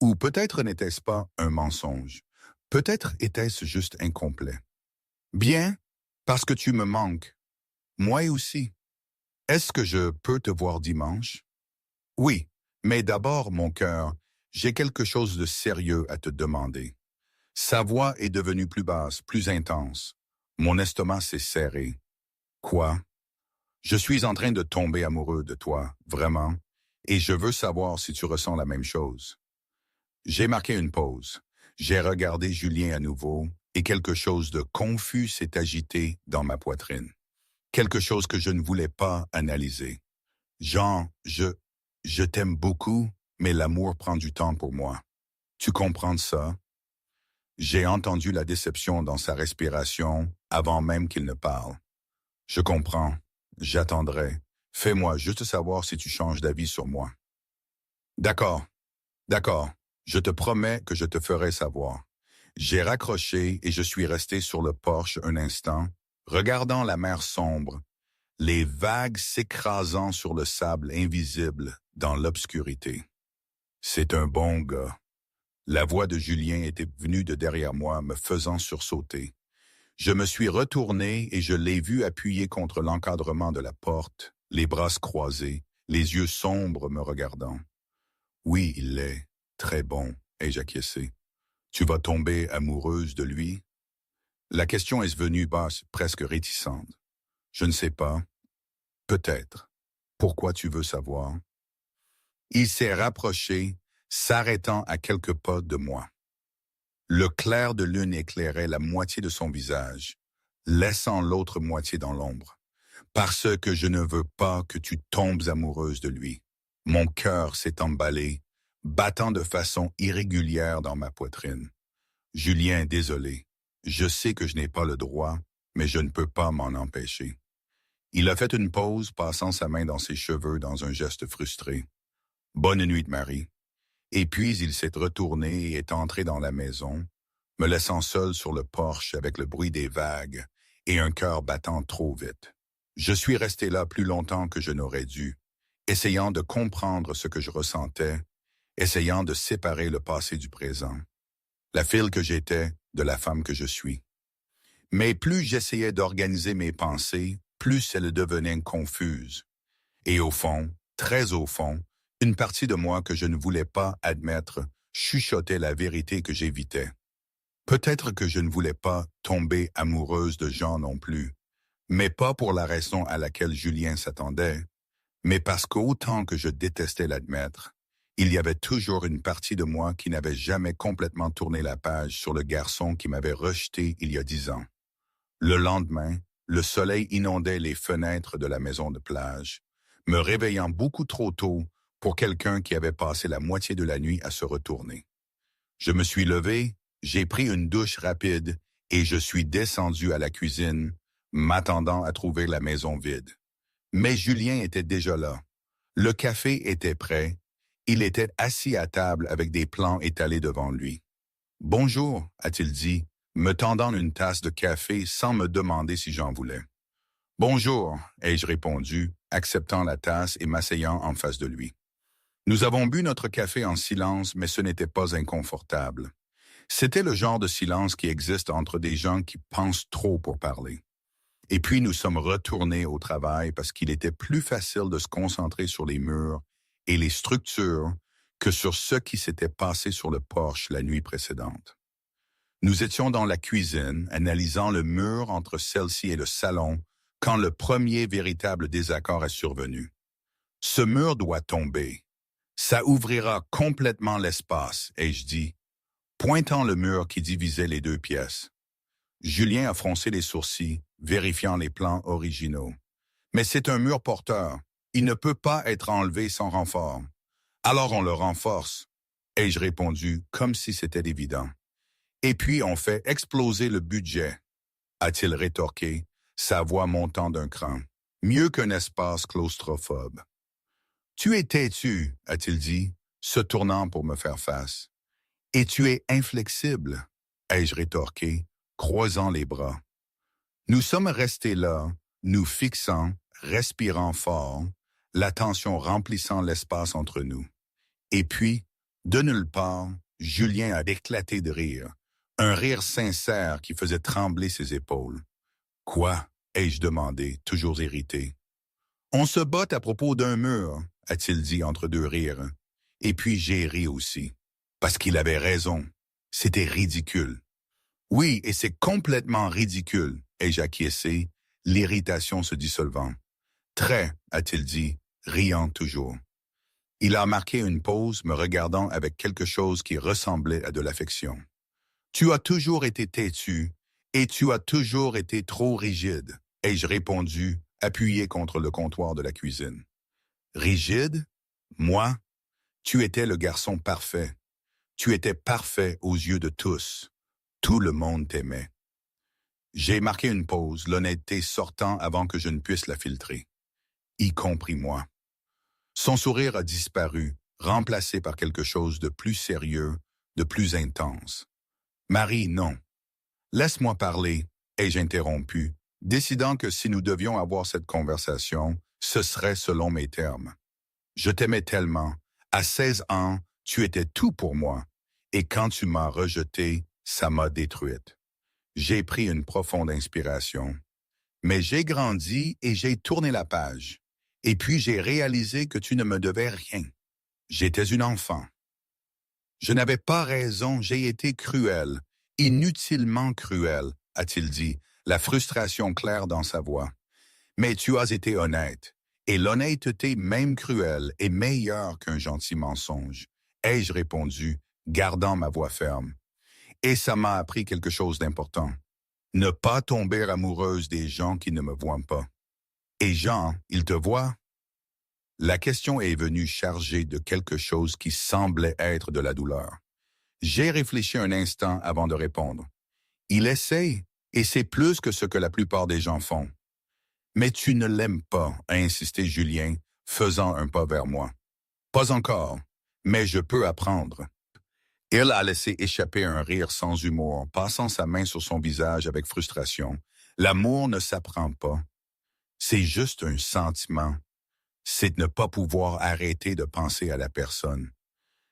Ou peut-être n'était-ce pas un mensonge. Peut-être était-ce juste incomplet. « Bien, parce que tu me manques. Moi aussi. Est-ce que je peux te voir dimanche? » « Oui, mais d'abord, mon cœur, j'ai quelque chose de sérieux à te demander. » Sa voix est devenue plus basse, plus intense. Mon estomac s'est serré. « Quoi? » « Je suis en train de tomber amoureux de toi, vraiment, et je veux savoir si tu ressens la même chose. » J'ai marqué une pause. J'ai regardé Julien à nouveau, et quelque chose de confus s'est agité dans ma poitrine. Quelque chose que je ne voulais pas analyser. « Jean, je t'aime beaucoup, mais l'amour prend du temps pour moi. Tu comprends ça? » J'ai entendu la déception dans sa respiration avant même qu'il ne parle. « Je comprends. J'attendrai. Fais-moi juste savoir si tu changes d'avis sur moi. » « D'accord. D'accord. Je te promets que je te ferai savoir. » J'ai raccroché et je suis resté sur le porche un instant, regardant la mer sombre, les vagues s'écrasant sur le sable invisible dans l'obscurité. C'est un bon gars. La voix de Julien était venue de derrière moi, me faisant sursauter. Je me suis retourné et je l'ai vu appuyé contre l'encadrement de la porte, les bras croisés, les yeux sombres me regardant. « Oui, il l'est. Très bon, » ai-je acquiescé. « Tu vas tomber amoureuse de lui? » La question est venue basse, presque réticente. « Je ne sais pas. Peut-être. Pourquoi tu veux savoir? » Il s'est rapproché, s'arrêtant à quelques pas de moi. Le clair de lune éclairait la moitié de son visage, laissant l'autre moitié dans l'ombre. « Parce que je ne veux pas que tu tombes amoureuse de lui. » Mon cœur s'est emballé, battant de façon irrégulière dans ma poitrine. « Julien, désolé. Je sais que je n'ai pas le droit, mais je ne peux pas m'en empêcher. » Il a fait une pause, passant sa main dans ses cheveux dans un geste frustré. « Bonne nuit, Marie. » Et puis il s'est retourné et est entré dans la maison, me laissant seul sur le porche avec le bruit des vagues et un cœur battant trop vite. Je suis resté là plus longtemps que je n'aurais dû, essayant de comprendre ce que je ressentais, essayant de séparer le passé du présent, la fille que j'étais de la femme que je suis. Mais plus j'essayais d'organiser mes pensées, plus elles devenaient confuses. Et au fond, très au fond, une partie de moi que je ne voulais pas admettre chuchotait la vérité que j'évitais. Peut-être que je ne voulais pas tomber amoureuse de Jean non plus, mais pas pour la raison à laquelle Julien s'attendait, mais parce qu'autant que je détestais l'admettre, il y avait toujours une partie de moi qui n'avait jamais complètement tourné la page sur le garçon qui m'avait rejeté il y a 10 ans. Le lendemain, le soleil inondait les fenêtres de la maison de plage, me réveillant beaucoup trop tôt pour quelqu'un qui avait passé la moitié de la nuit à se retourner. Je me suis levé, j'ai pris une douche rapide et je suis descendu à la cuisine, m'attendant à trouver la maison vide. Mais Julien était déjà là. Le café était prêt. Il était assis à table avec des plans étalés devant lui. « Bonjour », a-t-il dit, me tendant une tasse de café sans me demander si j'en voulais. « Bonjour », ai-je répondu, acceptant la tasse et m'asseyant en face de lui. Nous avons bu notre café en silence, mais ce n'était pas inconfortable. C'était le genre de silence qui existe entre des gens qui pensent trop pour parler. Et puis nous sommes retournés au travail parce qu'il était plus facile de se concentrer sur les murs et les structures que sur ce qui s'était passé sur le porche la nuit précédente. Nous étions dans la cuisine, analysant le mur entre celle-ci et le salon, quand le premier véritable désaccord est survenu. Ce mur doit tomber. Ça ouvrira complètement l'espace, ai-je dit, pointant le mur qui divisait les deux pièces. Julien a froncé les sourcils, vérifiant les plans originaux. Mais c'est un mur porteur. Il ne peut pas être enlevé sans renfort. Alors on le renforce, ai-je répondu, comme si c'était évident. Et puis on fait exploser le budget, a-t-il rétorqué, sa voix montant d'un cran. Mieux qu'un espace claustrophobe. Tu es têtu, a-t-il dit, se tournant pour me faire face. Et tu es inflexible, ai-je rétorqué, croisant les bras. Nous sommes restés là, nous fixant, respirant fort, l'attention remplissant l'espace entre nous. Et puis, de nulle part, Julien a éclaté de rire, un rire sincère qui faisait trembler ses épaules. « Quoi ?» ai-je demandé, toujours irrité. « On se botte à propos d'un mur », a-t-il dit entre deux rires. Et puis j'ai ri aussi, parce qu'il avait raison. C'était ridicule. Oui, et c'est complètement ridicule, ai-je acquiescé, l'irritation se dissolvant. Très, a-t-il dit, riant toujours. Il a marqué une pause, me regardant avec quelque chose qui ressemblait à de l'affection. Tu as toujours été têtu, et tu as toujours été trop rigide, ai-je répondu, appuyé contre le comptoir de la cuisine. Rigide? Moi? Tu étais le garçon parfait. Tu étais parfait aux yeux de tous. Tout le monde t'aimait. J'ai marqué une pause, l'honnêteté sortant avant que je ne puisse la filtrer. Y compris moi. Son sourire a disparu, remplacé par quelque chose de plus sérieux, de plus intense. Marie, non. Laisse-moi parler, ai-je interrompu, décidant que si nous devions avoir cette conversation, ce serait selon mes termes. Je t'aimais tellement. À 16 ans, tu étais tout pour moi. Et quand tu m'as rejetée, ça m'a détruite. J'ai pris une profonde inspiration. Mais j'ai grandi et j'ai tourné la page. Et puis j'ai réalisé que tu ne me devais rien. J'étais une enfant. Je n'avais pas raison, j'ai été cruel, inutilement cruel, a-t-il dit, la frustration claire dans sa voix. Mais tu as été honnête, et l'honnêteté même cruelle est meilleure qu'un gentil mensonge, ai-je répondu, gardant ma voix ferme. Et ça m'a appris quelque chose d'important. Ne pas tomber amoureuse des gens qui ne me voient pas. Et Jean, il te voit? La question est venue chargée de quelque chose qui semblait être de la douleur. J'ai réfléchi un instant avant de répondre. Il essaie, et c'est plus que ce que la plupart des gens font. Mais tu ne l'aimes pas, a insisté Julien, faisant un pas vers moi. Pas encore, mais je peux apprendre. Il a laissé échapper un rire sans humour, passant sa main sur son visage avec frustration. L'amour ne s'apprend pas. C'est juste un sentiment. c'est de ne pas pouvoir arrêter de penser à la personne.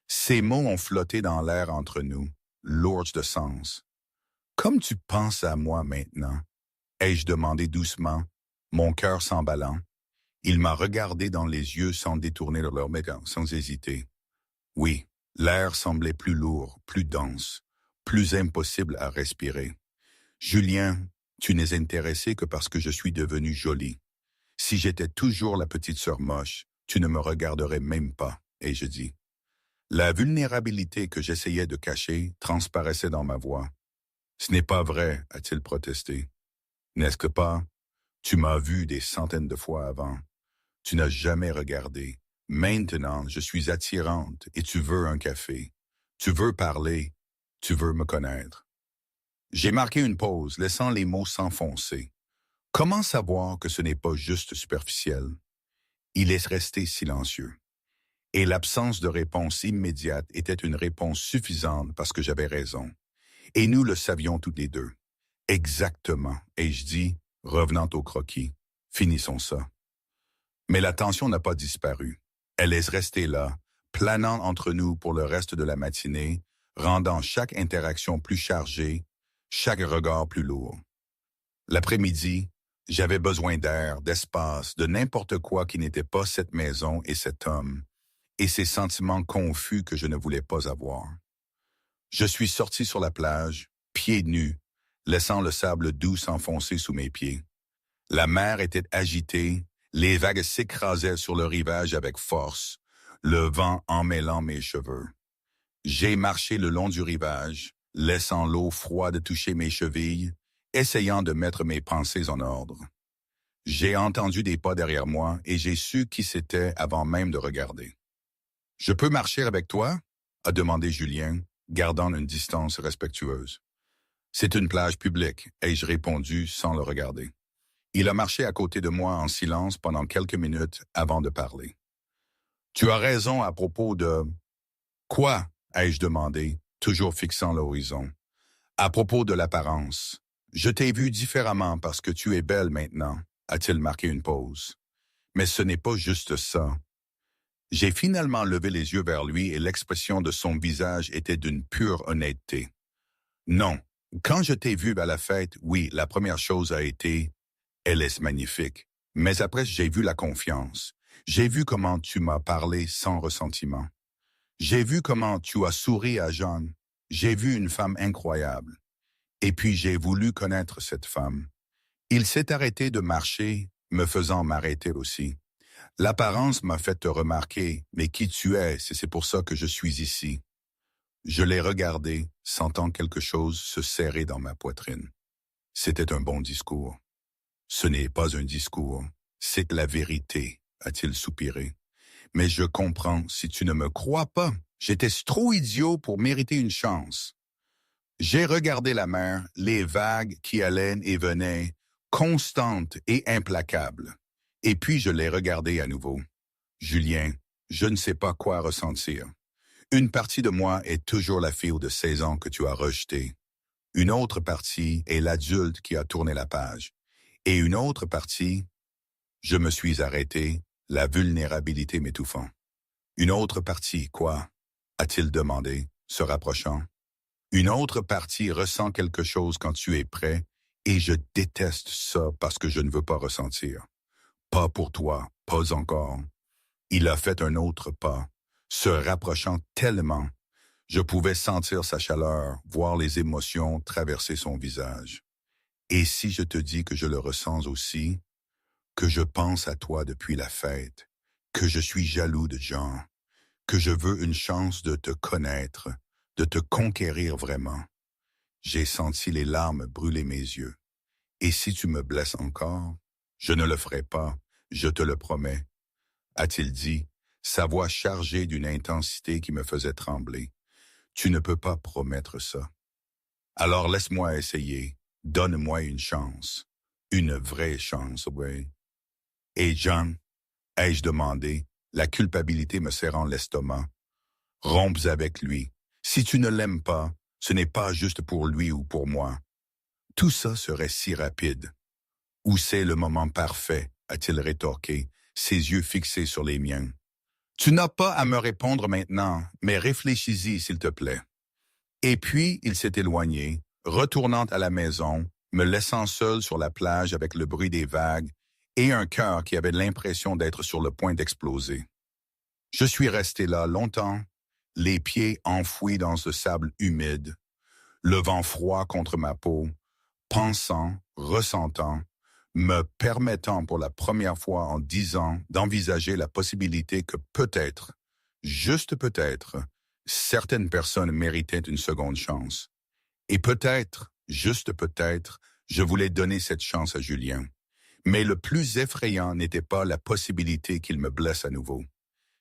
Ces mots ont flotté dans l'air entre nous, lourds de sens. Comme tu penses à moi maintenant, ai-je demandé doucement, mon cœur s'emballant. Il m'a regardé dans les yeux sans détourner leur regard, sans hésiter. Oui, l'air semblait plus lourd, plus dense, plus impossible à respirer. Julien, tu n'es intéressé que parce que je suis devenue jolie. Si j'étais toujours la petite sœur moche, tu ne me regarderais même pas, ai-je dit. La vulnérabilité que j'essayais de cacher transparaissait dans ma voix. Ce n'est pas vrai, a-t-il protesté. N'est-ce que pas? Tu m'as vu des centaines de fois avant. Tu n'as jamais regardé. Maintenant, je suis attirante et tu veux un café. Tu veux parler. Tu veux me connaître. J'ai marqué une pause, laissant les mots s'enfoncer. Comment savoir que ce n'est pas juste superficiel? Il est resté silencieux. Et l'absence de réponse immédiate était une réponse suffisante parce que j'avais raison. Et nous le savions tous les deux. Exactement, ai-je dit, revenant au croquis. Finissons ça. Mais la tension n'a pas disparu. Elle est restée là, planant entre nous pour le reste de la matinée, rendant chaque interaction plus chargée, chaque regard plus lourd. L'après-midi, j'avais besoin d'air, d'espace, de n'importe quoi qui n'était pas cette maison et cet homme, et ces sentiments confus que je ne voulais pas avoir. Je suis sorti sur la plage, pieds nus, laissant le sable doux s'enfoncer sous mes pieds. La mer était agitée, les vagues s'écrasaient sur le rivage avec force, le vent emmêlant mes cheveux. J'ai marché le long du rivage, laissant l'eau froide toucher mes chevilles, essayant de mettre mes pensées en ordre. J'ai entendu des pas derrière moi et j'ai su qui c'était avant même de regarder. « Je peux marcher avec toi? » a demandé Julien, gardant une distance respectueuse. « C'est une plage publique, » ai-je répondu sans le regarder. Il a marché à côté de moi en silence pendant quelques minutes avant de parler. « Tu as raison à propos de... »« Quoi? » ai-je demandé, toujours fixant l'horizon. « À propos de l'apparence. Je t'ai vu différemment parce que tu es belle maintenant, » a-t-il marqué une pause. Mais ce n'est pas juste ça. J'ai finalement levé les yeux vers lui et l'expression de son visage était d'une pure honnêteté. Non, quand je t'ai vu à la fête, oui, la première chose a été « Elle est magnifique ». Mais après, j'ai vu la confiance. J'ai vu comment tu m'as parlé sans ressentiment. J'ai vu comment tu as souri à John. J'ai vu une femme incroyable. Et puis j'ai voulu connaître cette femme. Il s'est arrêté de marcher, me faisant m'arrêter aussi. L'apparence m'a fait te remarquer, mais qui tu es, c'est pour ça que je suis ici. Je l'ai regardé, sentant quelque chose se serrer dans ma poitrine. C'était un bon discours. Ce n'est pas un discours, c'est la vérité, a-t-il soupiré. Mais je comprends, si tu ne me crois pas, j'étais trop idiot pour mériter une chance. J'ai regardé la mer, les vagues qui allaient et venaient, constantes et implacables. Et puis je l'ai regardé à nouveau. Julien, je ne sais pas quoi ressentir. Une partie de moi est toujours la fille de 16 ans que tu as rejetée. Une autre partie est l'adulte qui a tourné la page. Et une autre partie, je me suis arrêté, la vulnérabilité m'étouffant. Une autre partie, quoi? A-t-il demandé, se rapprochant. Une autre partie ressent quelque chose quand tu es prêt, et je déteste ça parce que je ne veux pas ressentir. Pas pour toi, pas encore. Il a fait un autre pas, se rapprochant tellement. Je pouvais sentir sa chaleur, voir les émotions traverser son visage. Et si je te dis que je le ressens aussi, que je pense à toi depuis la fête, que je suis jaloux de Jean, que je veux une chance de te connaître, de te conquérir vraiment. J'ai senti les larmes brûler mes yeux. Et si tu me blesses encore, je ne le ferai pas, je te le promets, a-t-il dit, sa voix chargée d'une intensité qui me faisait trembler. Tu ne peux pas promettre ça. Alors laisse-moi essayer, donne-moi une chance, une vraie chance, oui. Et John, ai-je demandé, la culpabilité me serrant l'estomac. Romps avec lui. Si tu ne l'aimes pas, ce n'est pas juste pour lui ou pour moi. Tout ça serait si rapide. Où c'est le moment parfait, a-t-il rétorqué, ses yeux fixés sur les miens. « Tu n'as pas à me répondre maintenant, mais réfléchis-y, s'il te plaît. » Et puis, il s'est éloigné, retournant à la maison, me laissant seul sur la plage avec le bruit des vagues et un cœur qui avait l'impression d'être sur le point d'exploser. Je suis resté là longtemps, les pieds enfouis dans ce sable humide, le vent froid contre ma peau, pensant, ressentant, me permettant pour la première fois en 10 ans d'envisager la possibilité que peut-être, juste peut-être, certaines personnes méritaient une seconde chance. Et peut-être, juste peut-être, je voulais donner cette chance à Julien. Mais le plus effrayant n'était pas la possibilité qu'il me blesse à nouveau.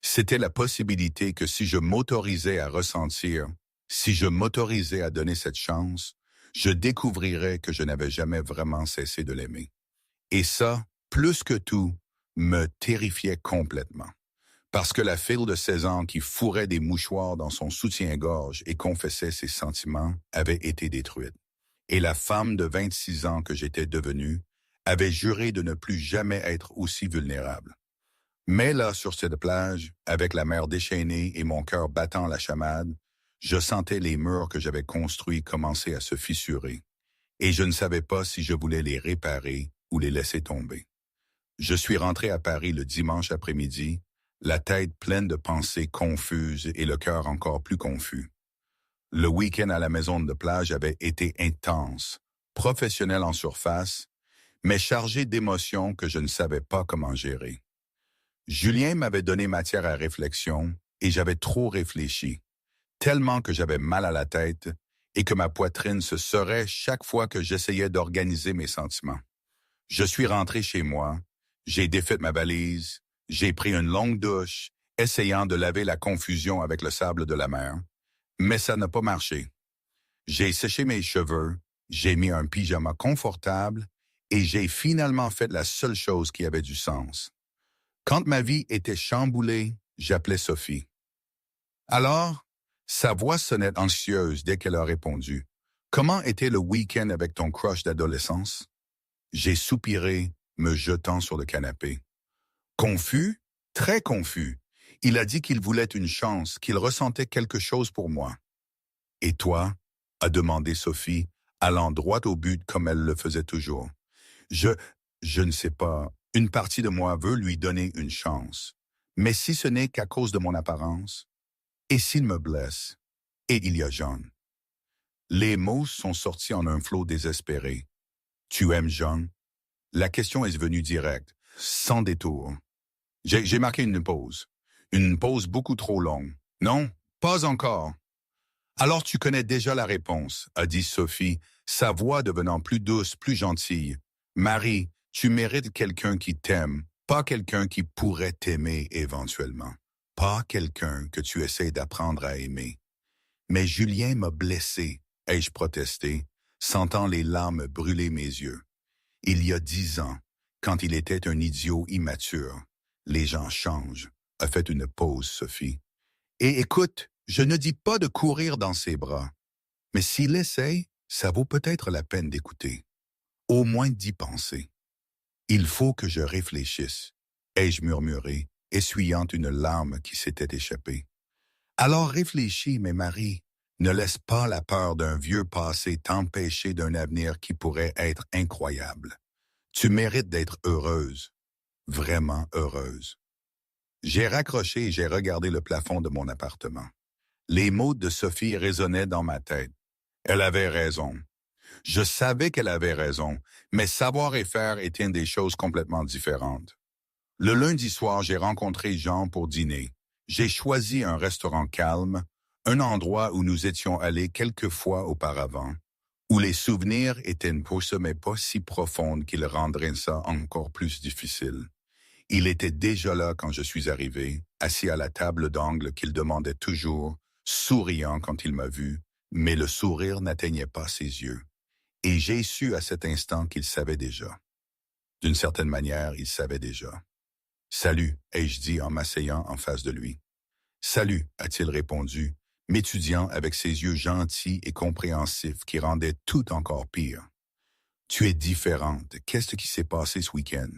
C'était la possibilité que si je m'autorisais à ressentir, si je m'autorisais à donner cette chance, je découvrirais que je n'avais jamais vraiment cessé de l'aimer. Et ça, plus que tout, me terrifiait complètement. Parce que la fille de 16 ans qui fourrait des mouchoirs dans son soutien-gorge et confessait ses sentiments avait été détruite. Et la femme de 26 ans que j'étais devenue avait juré de ne plus jamais être aussi vulnérable. Mais là, sur cette plage, avec la mer déchaînée et mon cœur battant la chamade, je sentais les murs que j'avais construits commencer à se fissurer. Et je ne savais pas si je voulais les réparer ou les laisser tomber. Je suis rentré à Paris le dimanche après-midi, la tête pleine de pensées confuses et le cœur encore plus confus. Le week-end à la maison de plage avait été intense, professionnel en surface, mais chargé d'émotions que je ne savais pas comment gérer. Julien m'avait donné matière à réflexion et j'avais trop réfléchi, tellement que j'avais mal à la tête et que ma poitrine se serrait chaque fois que j'essayais d'organiser mes sentiments. Je suis rentré chez moi, j'ai défait ma valise, j'ai pris une longue douche, essayant de laver la confusion avec le sable de la mer, mais ça n'a pas marché. J'ai séché mes cheveux, j'ai mis un pyjama confortable et j'ai finalement fait la seule chose qui avait du sens. Quand ma vie était chamboulée, j'appelais Sophie. Alors, sa voix sonnait anxieuse dès qu'elle a répondu. « Comment était le week-end avec ton crush d'adolescence? » J'ai soupiré, me jetant sur le canapé. Confus, très confus. Il a dit qu'il voulait une chance, qu'il ressentait quelque chose pour moi. « Et toi? » a demandé Sophie, allant droit au but comme elle le faisait toujours. Je ne sais pas. Une partie de moi veut lui donner une chance. Mais si ce n'est qu'à cause de mon apparence, et s'il me blesse, et il y a John. Les mots sont sortis en un flot désespéré. Tu aimes John? La question est venue directe, sans détour. J'ai marqué une pause beaucoup trop longue. Non, pas encore. Alors tu connais déjà la réponse, a dit Sophie, sa voix devenant plus douce, plus gentille. Marie, tu mérites quelqu'un qui t'aime, pas quelqu'un qui pourrait t'aimer éventuellement, pas quelqu'un que tu essaies d'apprendre à aimer. Mais Julien m'a blessé, ai-je protesté, sentant les larmes brûler mes yeux. Il y a 10 ans, quand il était un idiot immature, les gens changent, a fait une pause, Sophie. Et écoute, je ne dis pas de courir dans ses bras, mais s'il essaye, ça vaut peut-être la peine d'écouter, au moins d'y penser. Il faut que je réfléchisse, ai-je murmuré, essuyant une larme qui s'était échappée. Alors réfléchis, mais Marie, ne laisse pas la peur d'un vieux passé t'empêcher d'un avenir qui pourrait être incroyable. Tu mérites d'être heureuse, vraiment heureuse. J'ai raccroché et j'ai regardé le plafond de mon appartement. Les mots de Sophie résonnaient dans ma tête. Elle avait raison. Je savais qu'elle avait raison, mais savoir et faire étaient des choses complètement différentes. Le lundi soir, j'ai rencontré Jean pour dîner. J'ai choisi un restaurant calme, un endroit où nous étions allés quelques fois auparavant, où les souvenirs étaient une mais pas si profondes qu'ils rendraient ça encore plus difficile. Il était déjà là quand je suis arrivé, assis à la table d'angle qu'il demandait toujours, souriant quand il m'a vu, mais le sourire n'atteignait pas ses yeux. Et j'ai su à cet instant qu'il savait déjà. D'une certaine manière, il savait déjà. « Salut », ai-je dit en m'asseyant en face de lui. « Salut », a-t-il répondu, m'étudiant avec ses yeux gentils et compréhensifs qui rendaient tout encore pire. « Tu es différente. Qu'est-ce qui s'est passé ce week-end? »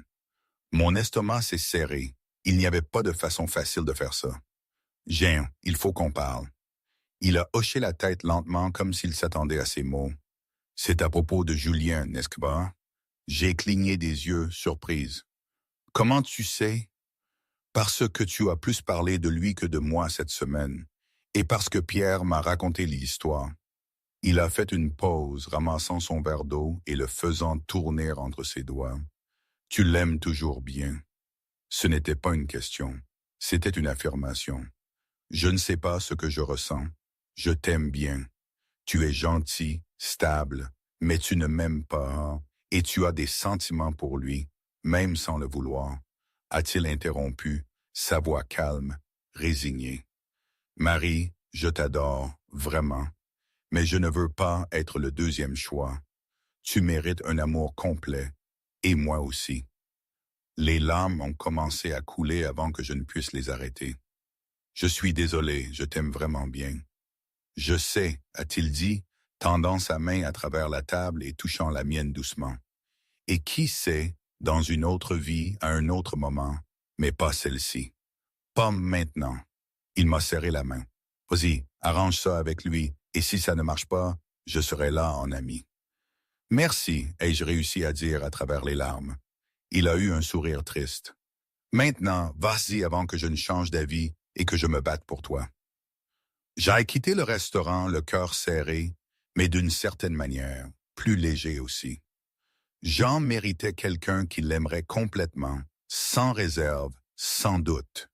Mon estomac s'est serré. Il n'y avait pas de façon facile de faire ça. Jean, il faut qu'on parle. Il a hoché la tête lentement comme s'il s'attendait à ces mots. C'est à propos de Julien, n'est-ce pas? J'ai cligné des yeux, surprise. Comment tu sais? Parce que tu as plus parlé de lui que de moi cette semaine, et parce que Pierre m'a raconté l'histoire. Il a fait une pause, ramassant son verre d'eau et le faisant tourner entre ses doigts. Tu l'aimes toujours bien. Ce n'était pas une question, c'était une affirmation. Je ne sais pas ce que je ressens. Je t'aime bien. Tu es gentil, stable, mais tu ne m'aimes pas, et tu as des sentiments pour lui, même sans le vouloir, a-t-il interrompu, sa voix calme, résignée. Marie, je t'adore, vraiment, mais je ne veux pas être le deuxième choix. Tu mérites un amour complet, et moi aussi. Les larmes ont commencé à couler avant que je ne puisse les arrêter. Je suis désolé, je t'aime vraiment bien. Je sais, a-t-il dit, tendant sa main à travers la table et touchant la mienne doucement. Et qui sait, dans une autre vie, à un autre moment, mais pas celle-ci. Pas maintenant. Il m'a serré la main. Vas-y, arrange ça avec lui, et si ça ne marche pas, je serai là en ami. Merci, ai-je réussi à dire à travers les larmes. Il a eu un sourire triste. Maintenant, vas-y avant que je ne change d'avis et que je me batte pour toi. J'ai quitté le restaurant, le cœur serré, mais d'une certaine manière, plus léger aussi. Jean méritait quelqu'un qui l'aimerait complètement, sans réserve, sans doute.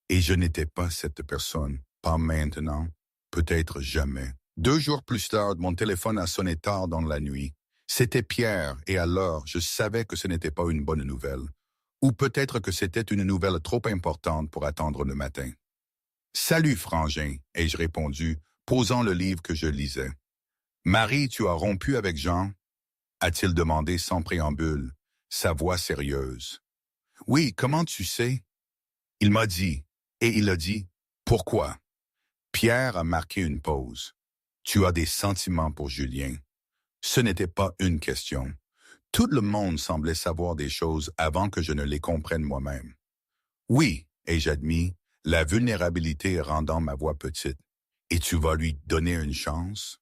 Et je n'étais pas cette personne, pas maintenant, peut-être jamais. 2 jours plus tard, mon téléphone a sonné tard dans la nuit. C'était Pierre, et alors je savais que ce n'était pas une bonne nouvelle. Ou peut-être que c'était une nouvelle trop importante pour attendre le matin. « Salut, frangin », ai-je répondu, posant le livre que je lisais. « Marie, tu as rompu avec Jean ?» a-t-il demandé sans préambule, sa voix sérieuse. « Oui, comment tu sais ?» Il m'a dit, et il a dit, « Pourquoi ?» Pierre a marqué une pause. « Tu as des sentiments pour Julien. » Ce n'était pas une question. Tout le monde semblait savoir des choses avant que je ne les comprenne moi-même. « Oui, » ai-je admis, la vulnérabilité rendant ma voix petite. « Et tu vas lui donner une chance? »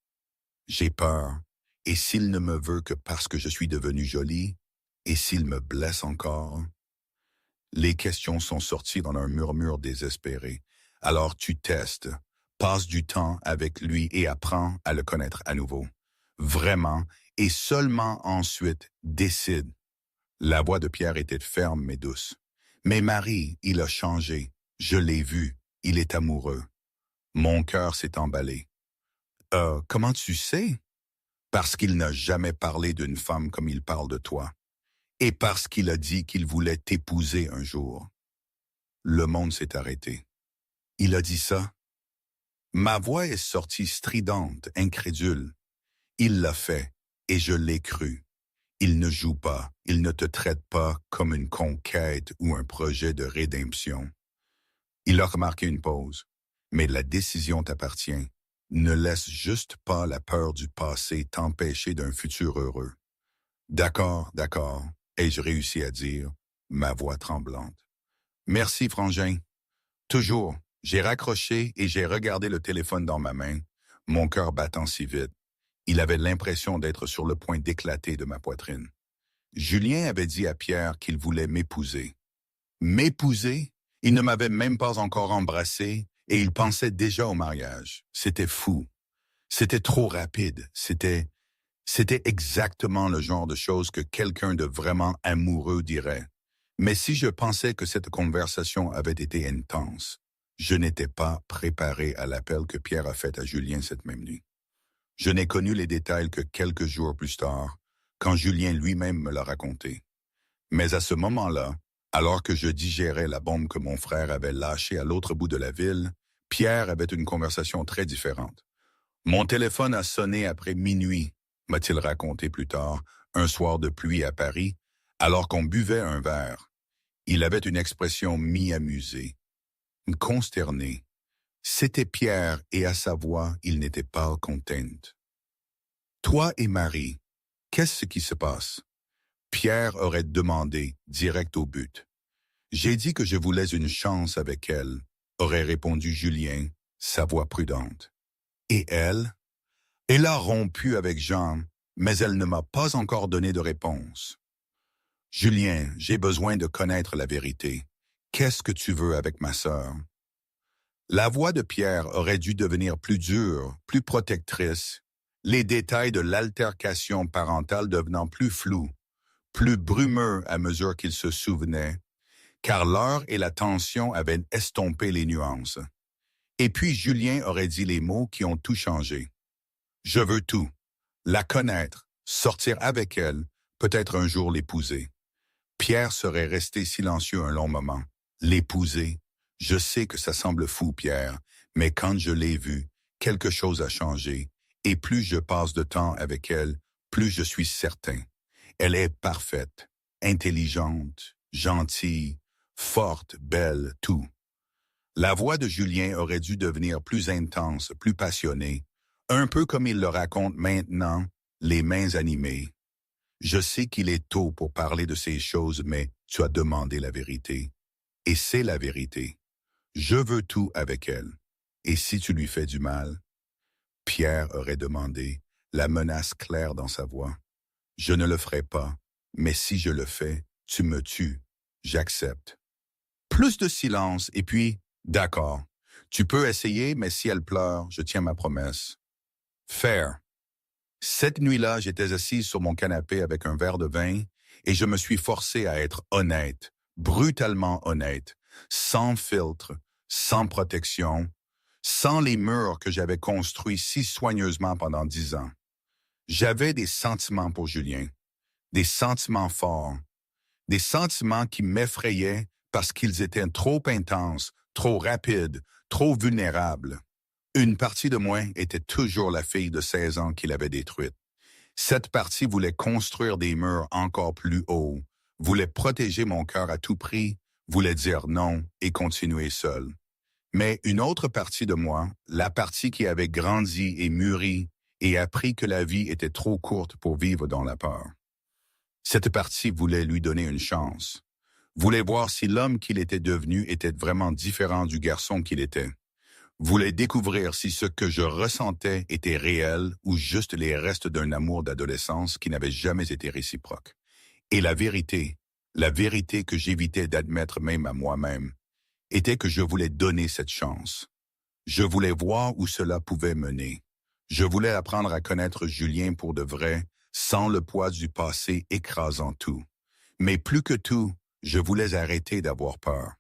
J'ai peur. Et s'il ne me veut que parce que je suis devenue jolie? Et s'il me blesse encore? Les questions sont sorties dans un murmure désespéré. Alors tu testes, passe du temps avec lui et apprends à le connaître à nouveau. Vraiment, et seulement ensuite décide. La voix de Pierre était ferme mais douce. Mais Marie, il a changé. Je l'ai vu. Il est amoureux. Mon cœur s'est emballé. Comment tu sais? Parce qu'il n'a jamais parlé d'une femme comme il parle de toi. Et parce qu'il a dit qu'il voulait t'épouser un jour. Le monde s'est arrêté. Il a dit ça? Ma voix est sortie stridente, incrédule. Il l'a fait, et je l'ai cru. Il ne joue pas, il ne te traite pas comme une conquête ou un projet de rédemption. Il a remarqué une pause. Mais la décision t'appartient. Ne laisse juste pas la peur du passé t'empêcher d'un futur heureux. D'accord, d'accord, ai-je réussi à dire, ma voix tremblante. Merci, frangin. Toujours, j'ai raccroché et j'ai regardé le téléphone dans ma main, mon cœur battant si vite. Il avait l'impression d'être sur le point d'éclater de ma poitrine. Julien avait dit à Pierre qu'il voulait m'épouser. M'épouser? Il ne m'avait même pas encore embrassé et il pensait déjà au mariage. C'était fou. C'était trop rapide. C'était exactement le genre de choses que quelqu'un de vraiment amoureux dirait. Mais si je pensais que cette conversation avait été intense, je n'étais pas préparé à l'appel que Pierre a fait à Julien cette même nuit. Je n'ai connu les détails que quelques jours plus tard, quand Julien lui-même me l'a raconté. Mais à ce moment-là, alors que je digérais la bombe que mon frère avait lâchée à l'autre bout de la ville, Pierre avait une conversation très différente. Mon téléphone a sonné après minuit, m'a-t-il raconté plus tard, un soir de pluie à Paris, alors qu'on buvait un verre. Il avait une expression mi-amusée, consternée. C'était Pierre et à sa voix, il n'était pas content. Toi et Marie, qu'est-ce qui se passe? Pierre aurait demandé, direct au but. J'ai dit que je voulais une chance avec elle, aurait répondu Julien, sa voix prudente. Et elle? Elle a rompu avec Jean, mais elle ne m'a pas encore donné de réponse. Julien, j'ai besoin de connaître la vérité. Qu'est-ce que tu veux avec ma sœur? La voix de Pierre aurait dû devenir plus dure, plus protectrice, les détails de l'altercation parentale devenant plus flous, plus brumeux à mesure qu'il se souvenait, car l'heure et la tension avaient estompé les nuances. Et puis Julien aurait dit les mots qui ont tout changé. Je veux tout, la connaître, sortir avec elle, peut-être un jour l'épouser. Pierre serait resté silencieux un long moment. L'épouser? Je sais que ça semble fou, Pierre, mais quand je l'ai vue, quelque chose a changé, et plus je passe de temps avec elle, plus je suis certain. Elle est parfaite, intelligente, gentille, forte, belle, tout. La voix de Julien aurait dû devenir plus intense, plus passionnée, un peu comme il le raconte maintenant, les mains animées. Je sais qu'il est tôt pour parler de ces choses, mais tu as demandé la vérité. Et c'est la vérité. Je veux tout avec elle. Et si tu lui fais du mal? Pierre aurait demandé, la menace claire dans sa voix. Je ne le ferai pas, mais si je le fais, tu me tues. J'accepte. Plus de silence, et puis, d'accord. Tu peux essayer, mais si elle pleure, je tiens ma promesse. Fair. Cette nuit-là, j'étais assise sur mon canapé avec un verre de vin, et je me suis forcé à être honnête, brutalement honnête, sans filtre, sans protection, sans les murs que j'avais construits si soigneusement pendant 10 ans. J'avais des sentiments pour Julien, des sentiments forts, des sentiments qui m'effrayaient parce qu'ils étaient trop intenses, trop rapides, trop vulnérables. Une partie de moi était toujours la fille de 16 ans qu'il avait détruite. Cette partie voulait construire des murs encore plus hauts, voulait protéger mon cœur à tout prix, voulait dire non et continuer seul. Mais une autre partie de moi, la partie qui avait grandi et mûri et appris que la vie était trop courte pour vivre dans la peur. Cette partie voulait lui donner une chance, voulait voir si l'homme qu'il était devenu était vraiment différent du garçon qu'il était, voulait découvrir si ce que je ressentais était réel ou juste les restes d'un amour d'adolescence qui n'avait jamais été réciproque. Et la vérité que j'évitais d'admettre même à moi-même, était que je voulais donner cette chance. Je voulais voir où cela pouvait mener. Je voulais apprendre à connaître Julien pour de vrai, sans le poids du passé écrasant tout. Mais plus que tout, je voulais arrêter d'avoir peur.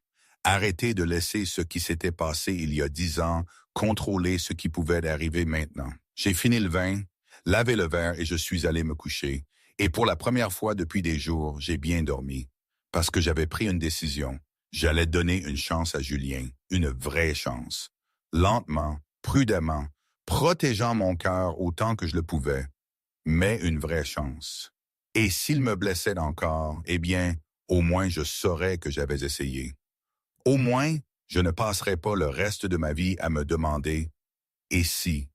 Arrêter de laisser ce qui s'était passé il y a 10 ans contrôler ce qui pouvait arriver maintenant. J'ai fini le vin, lavé le verre et je suis allé me coucher. Et pour la première fois depuis des jours, j'ai bien dormi. Parce que j'avais pris une décision. J'allais donner une chance à Julien, une vraie chance. Lentement, prudemment, protégeant mon cœur autant que je le pouvais, mais une vraie chance. Et s'il me blessait encore, eh bien, au moins je saurais que j'avais essayé. Au moins, je ne passerais pas le reste de ma vie à me demander « et si ?»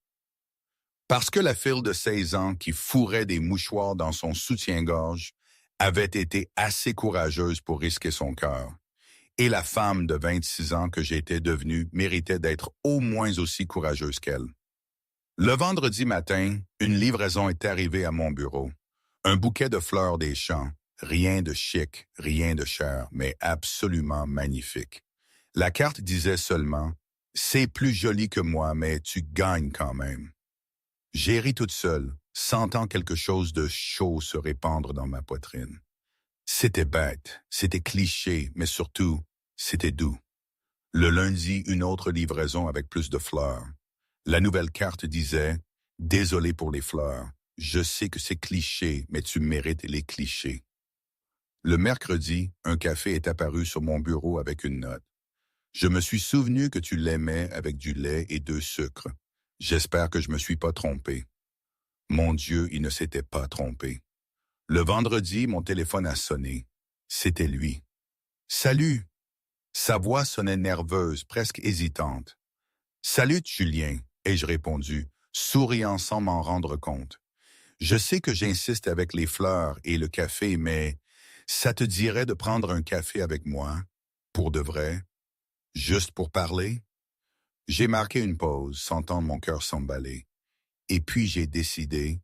Parce que la fille de 16 ans qui fourrait des mouchoirs dans son soutien-gorge avait été assez courageuse pour risquer son cœur. Et la femme de 26 ans que j'étais devenue méritait d'être au moins aussi courageuse qu'elle. Le vendredi matin, une livraison est arrivée à mon bureau. Un bouquet de fleurs des champs, rien de chic, rien de cher, mais absolument magnifique. La carte disait seulement « C'est plus joli que moi, mais tu gagnes quand même ». J'ai ri toute seule, sentant quelque chose de chaud se répandre dans ma poitrine. C'était bête, c'était cliché, mais surtout, c'était doux. Le lundi, une autre livraison avec plus de fleurs. La nouvelle carte disait « Désolé pour les fleurs, je sais que c'est cliché, mais tu mérites les clichés ». Le mercredi, un café est apparu sur mon bureau avec une note. Je me suis souvenu que tu l'aimais avec du lait et 2 sucres. J'espère que je me suis pas trompé. Mon Dieu, il ne s'était pas trompé. Le vendredi, mon téléphone a sonné. C'était lui. « Salut !» Sa voix sonnait nerveuse, presque hésitante. « Salut, Julien !» ai-je répondu, souriant sans m'en rendre compte. Je sais que j'insiste avec les fleurs et le café, mais ça te dirait de prendre un café avec moi, pour de vrai, juste pour parler? J'ai marqué une pause, sentant mon cœur s'emballer. Et puis j'ai décidé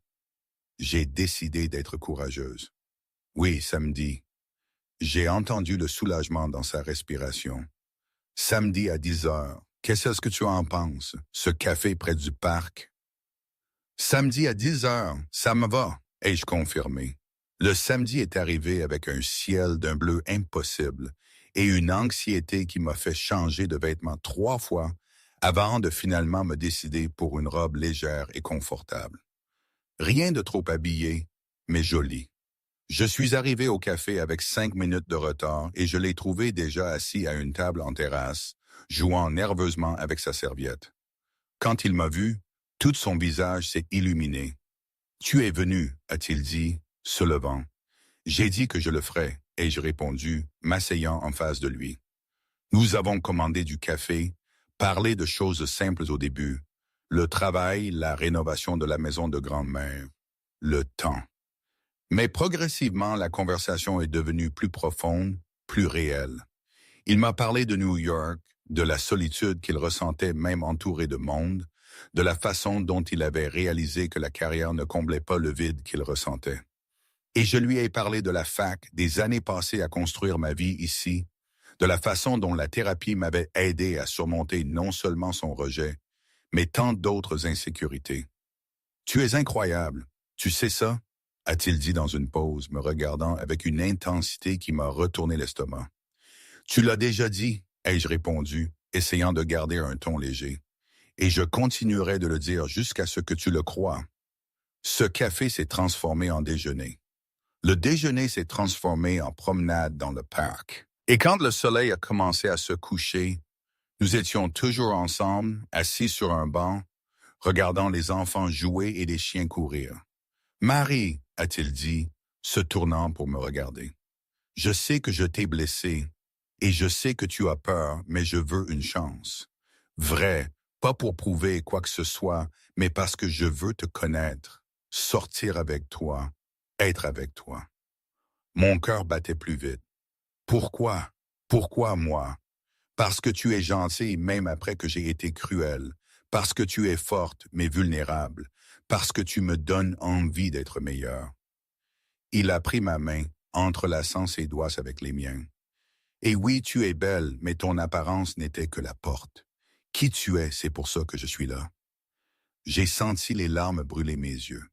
d'être courageuse. Oui, samedi. J'ai entendu le soulagement dans sa respiration. Samedi à 10 heures. Qu'est-ce que tu en penses? Ce café près du parc? Samedi à 10 heures, ça me va, ai-je confirmé. Le samedi est arrivé avec un ciel d'un bleu impossible et une anxiété qui m'a fait changer de vêtements 3 fois avant de finalement me décider pour une robe légère et confortable. Rien de trop habillé, mais joli. Je suis arrivé au café avec 5 minutes de retard et je l'ai trouvé déjà assis à une table en terrasse, jouant nerveusement avec sa serviette. Quand il m'a vu, tout son visage s'est illuminé. « Tu es venu, a-t-il dit, se levant. J'ai dit que je le ferais, ai-je répondu, m'asseyant en face de lui. Nous avons commandé du café, parlé de choses simples au début, le travail, la rénovation de la maison de grand-mère, le temps. Mais progressivement, la conversation est devenue plus profonde, plus réelle. Il m'a parlé de New York, de la solitude qu'il ressentait même entouré de monde, de la façon dont il avait réalisé que la carrière ne comblait pas le vide qu'il ressentait. Et je lui ai parlé de la fac, des années passées à construire ma vie ici, de la façon dont la thérapie m'avait aidé à surmonter non seulement son rejet, mais tant d'autres insécurités. « Tu es incroyable, tu sais ça? » a-t-il dit dans une pause, me regardant avec une intensité qui m'a retourné l'estomac. « Tu l'as déjà dit, ai-je répondu, essayant de garder un ton léger. Et je continuerai de le dire jusqu'à ce que tu le crois. Ce café s'est transformé en déjeuner. Le déjeuner s'est transformé en promenade dans le parc. Et quand le soleil a commencé à se coucher, nous étions toujours ensemble, assis sur un banc, regardant les enfants jouer et les chiens courir. « Marie, a-t-il dit, se tournant pour me regarder. Je sais que je t'ai blessé, et je sais que tu as peur, mais je veux une chance. Vrai, pas pour prouver quoi que ce soit, mais parce que je veux te connaître, sortir avec toi, être avec toi. » Mon cœur battait plus vite. Pourquoi? Pourquoi moi? Parce que tu es gentille même après que j'ai été cruel. Parce que tu es forte mais vulnérable. Parce que tu me donnes envie d'être meilleure. Il a pris ma main, entrelaçant ses doigts avec les miens. Et oui, tu es belle, mais ton apparence n'était que la porte. Qui tu es, c'est pour ça que je suis là. J'ai senti les larmes brûler mes yeux.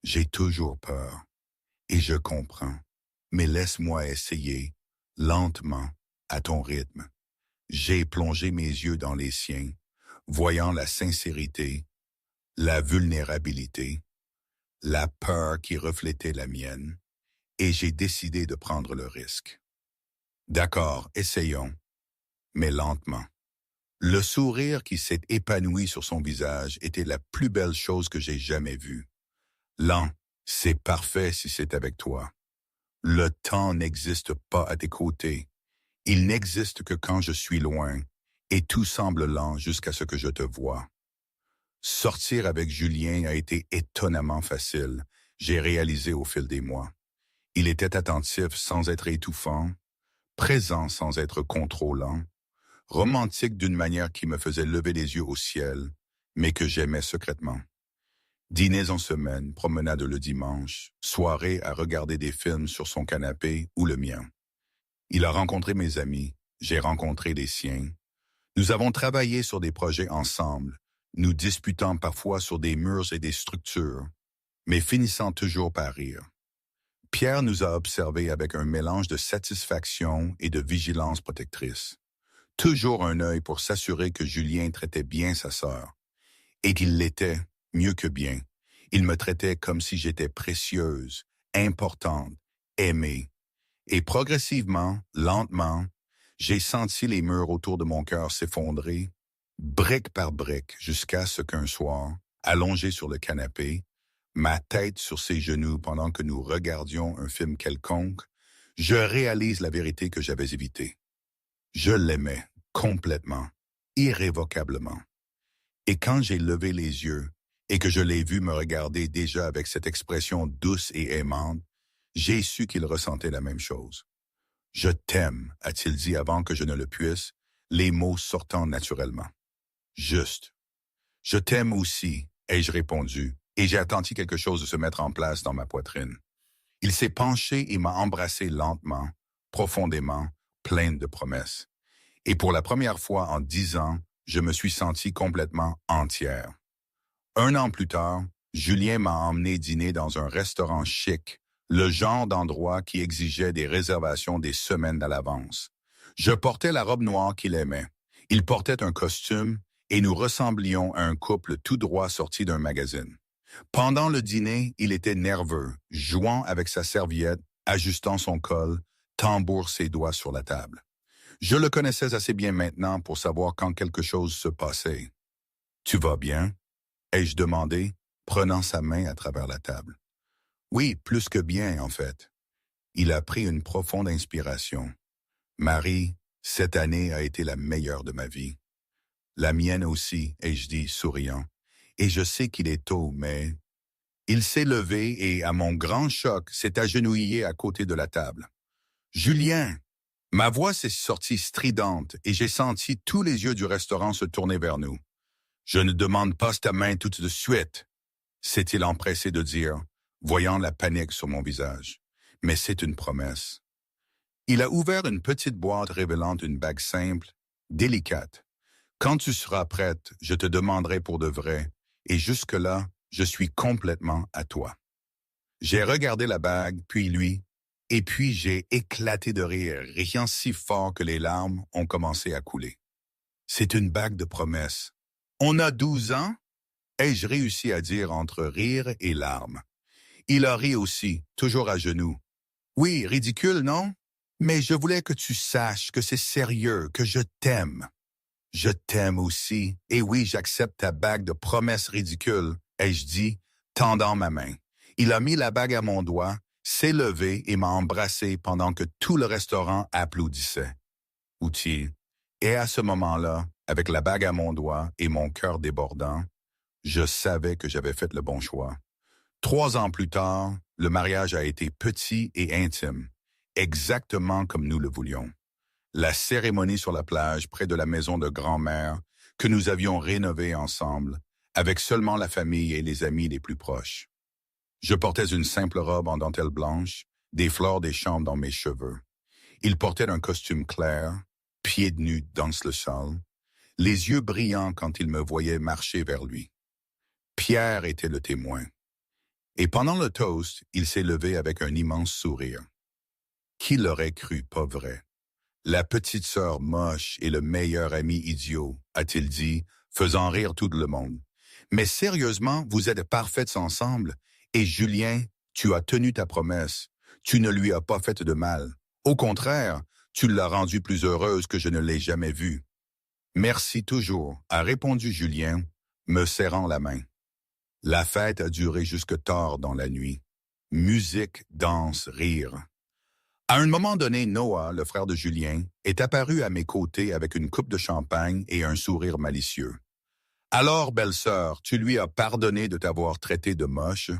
J'ai toujours peur. Et je comprends. Mais laisse-moi essayer, lentement, à ton rythme. J'ai plongé mes yeux dans les siens, voyant la sincérité, la vulnérabilité, la peur qui reflétait la mienne, et j'ai décidé de prendre le risque. D'accord, essayons, mais lentement. Le sourire qui s'est épanoui sur son visage était la plus belle chose que j'ai jamais vue. Lent, c'est parfait si c'est avec toi. Le temps n'existe pas à tes côtés. Il n'existe que quand je suis loin, et tout semble lent jusqu'à ce que je te voie. Sortir avec Julien a été étonnamment facile, j'ai réalisé au fil des mois. Il était attentif sans être étouffant, présent sans être contrôlant, romantique d'une manière qui me faisait lever les yeux au ciel, mais que j'aimais secrètement. Dîners en semaine, promenade le dimanche, soirée à regarder des films sur son canapé ou le mien. Il a rencontré mes amis, j'ai rencontré les siens. Nous avons travaillé sur des projets ensemble, nous disputant parfois sur des murs et des structures, mais finissant toujours par rire. Pierre nous a observés avec un mélange de satisfaction et de vigilance protectrice. Toujours un œil pour s'assurer que Julien traitait bien sa sœur. Et qu'il l'était, mieux que bien. Il me traitait comme si j'étais précieuse, importante, aimée. Et progressivement, lentement, j'ai senti les murs autour de mon cœur s'effondrer, brique par brique, jusqu'à ce qu'un soir, allongé sur le canapé, ma tête sur ses genoux pendant que nous regardions un film quelconque, je réalise la vérité que j'avais évitée. Je l'aimais, complètement, irrévocablement. Et quand j'ai levé les yeux, et que je l'ai vu me regarder déjà avec cette expression douce et aimante, j'ai su qu'il ressentait la même chose. Je t'aime, a-t-il dit avant que je ne le puisse, les mots sortant naturellement. Juste. Je t'aime aussi, ai-je répondu, et j'ai attendu quelque chose de se mettre en place dans ma poitrine. Il s'est penché et m'a embrassé lentement, profondément, pleine de promesses. Et pour la première fois en 10 ans, je me suis senti complètement entière. 1 an plus tard, Julien m'a emmené dîner dans un restaurant chic, le genre d'endroit qui exigeait des réservations des semaines à l'avance. Je portais la robe noire qu'il aimait. Il portait un costume et nous ressemblions à un couple tout droit sorti d'un magazine. Pendant le dîner, il était nerveux, jouant avec sa serviette, ajustant son col, tambour ses doigts sur la table. Je le connaissais assez bien maintenant pour savoir quand quelque chose se passait. « Tu vas bien ?» ai-je demandé, prenant sa main à travers la table. « Oui, plus que bien, en fait. » Il a pris une profonde inspiration. « Marie, cette année a été la meilleure de ma vie. »« La mienne aussi, » ai-je dit, souriant. « Et je sais qu'il est tôt, mais... » Il s'est levé et, à mon grand choc, s'est agenouillé à côté de la table. « Julien !» Ma voix s'est sortie stridente et j'ai senti tous les yeux du restaurant se tourner vers nous. « Je ne demande pas ta main tout de suite, » s'est-il empressé de dire, voyant la panique sur mon visage. « Mais c'est une promesse. » Il a ouvert une petite boîte révélant une bague simple, délicate. « Quand tu seras prête, je te demanderai pour de vrai, et jusque-là, je suis complètement à toi. » J'ai regardé la bague, puis lui, et puis j'ai éclaté de rire, riant si fort que les larmes ont commencé à couler. C'est une bague de promesse. On a 12 ans? Ai-je réussi à dire entre rire et larmes. Il a ri aussi, toujours à genoux. Oui, ridicule, non? Mais je voulais que tu saches que c'est sérieux, que je t'aime. Je t'aime aussi, et oui, j'accepte ta bague de promesse ridicule, ai-je dit, tendant ma main. Il a mis la bague à mon doigt, s'est levé et m'a embrassé pendant que tout le restaurant applaudissait. Outil. Et à ce moment-là, avec la bague à mon doigt et mon cœur débordant, je savais que j'avais fait le bon choix. 3 ans plus tard, le mariage a été petit et intime, exactement comme nous le voulions. La cérémonie sur la plage près de la maison de grand-mère que nous avions rénovée ensemble, avec seulement la famille et les amis les plus proches. Je portais une simple robe en dentelle blanche, des fleurs des champs dans mes cheveux. Il portait un costume clair, pieds nus dans le sol, les yeux brillants quand il me voyait marcher vers lui. Pierre était le témoin. Et pendant le toast, il s'est levé avec un immense sourire. Qui l'aurait cru, pas vrai? La petite sœur moche et le meilleur ami idiot, a-t-il dit, faisant rire tout le monde. Mais sérieusement, vous êtes parfaits ensemble, et Julien, tu as tenu ta promesse. Tu ne lui as pas fait de mal. Au contraire, tu l'as rendue plus heureuse que je ne l'ai jamais vue. Merci toujours, a répondu Julien, me serrant la main. La fête a duré jusque tard dans la nuit. Musique, danse, rire. À un moment donné, Noah, le frère de Julien, est apparu à mes côtés avec une coupe de champagne et un sourire malicieux. « Alors, belle-sœur, tu lui as pardonné de t'avoir traité de moche? »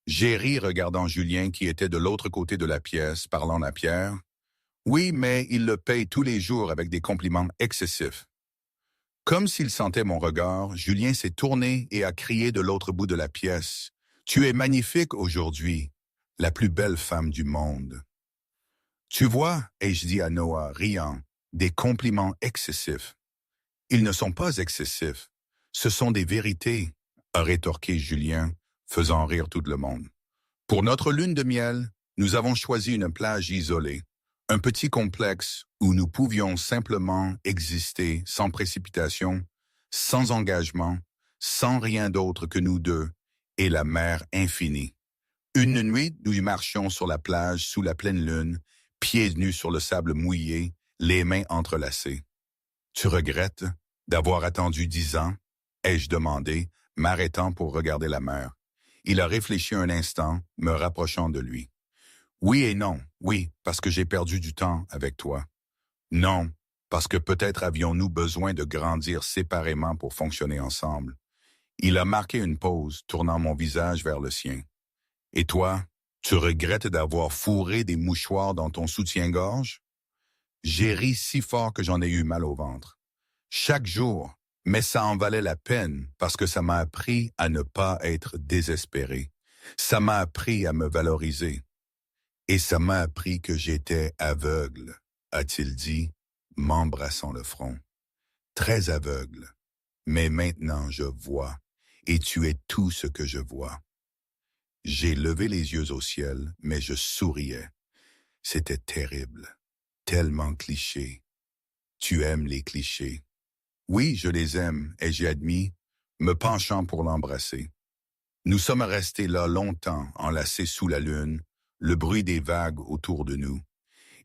J'ai ri regardant Julien qui était de l'autre côté de la pièce, parlant à Pierre. « Oui, mais il le paye tous les jours avec des compliments excessifs. » Comme s'il sentait mon regard, Julien s'est tourné et a crié de l'autre bout de la pièce. « Tu es magnifique aujourd'hui, la plus belle femme du monde. » Tu vois, ai-je dit à Noah, riant, des compliments excessifs. Ils ne sont pas excessifs, ce sont des vérités, a rétorqué Julien, faisant rire tout le monde. Pour notre lune de miel, nous avons choisi une plage isolée, un petit complexe où nous pouvions simplement exister sans précipitation, sans engagement, sans rien d'autre que nous deux et la mer infinie. Une nuit, nous marchions sur la plage sous la pleine lune, pieds nus sur le sable mouillé, les mains entrelacées. « Tu regrettes d'avoir attendu 10 ans? » ai-je demandé, m'arrêtant pour regarder la mer. Il a réfléchi un instant, me rapprochant de lui. « Oui et non, oui, parce que j'ai perdu du temps avec toi. Non, parce que peut-être avions-nous besoin de grandir séparément pour fonctionner ensemble. Il a marqué une pause, tournant mon visage vers le sien. Et toi, tu regrettes d'avoir fourré des mouchoirs dans ton soutien-gorge? J'ai ri si fort que j'en ai eu mal au ventre. Chaque jour, mais ça en valait la peine parce que ça m'a appris à ne pas être désespéré. Ça m'a appris à me valoriser. Et ça m'a appris que j'étais aveugle, a-t-il dit, m'embrassant le front. Très aveugle. Mais maintenant je vois, et tu es tout ce que je vois. J'ai levé les yeux au ciel, mais je souriais. C'était terrible, tellement cliché. Tu aimes les clichés. Oui, je les aime, ai-je admis, me penchant pour l'embrasser. Nous sommes restés là longtemps, enlacés sous la lune, le bruit des vagues autour de nous.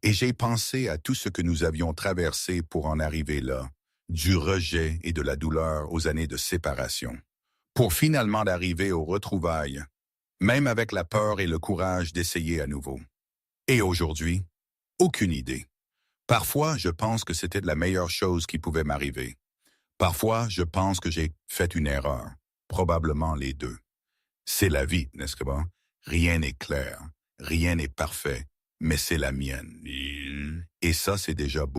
Et j'ai pensé à tout ce que nous avions traversé pour en arriver là, du rejet et de la douleur aux années de séparation, pour finalement d'arriver aux retrouvailles, même avec la peur et le courage d'essayer à nouveau. Et aujourd'hui, aucune idée. Parfois, je pense que c'était la meilleure chose qui pouvait m'arriver. Parfois, je pense que j'ai fait une erreur, probablement les deux. C'est la vie, n'est-ce pas? Rien n'est clair, rien n'est parfait, mais c'est la mienne. Et ça, c'est déjà beau.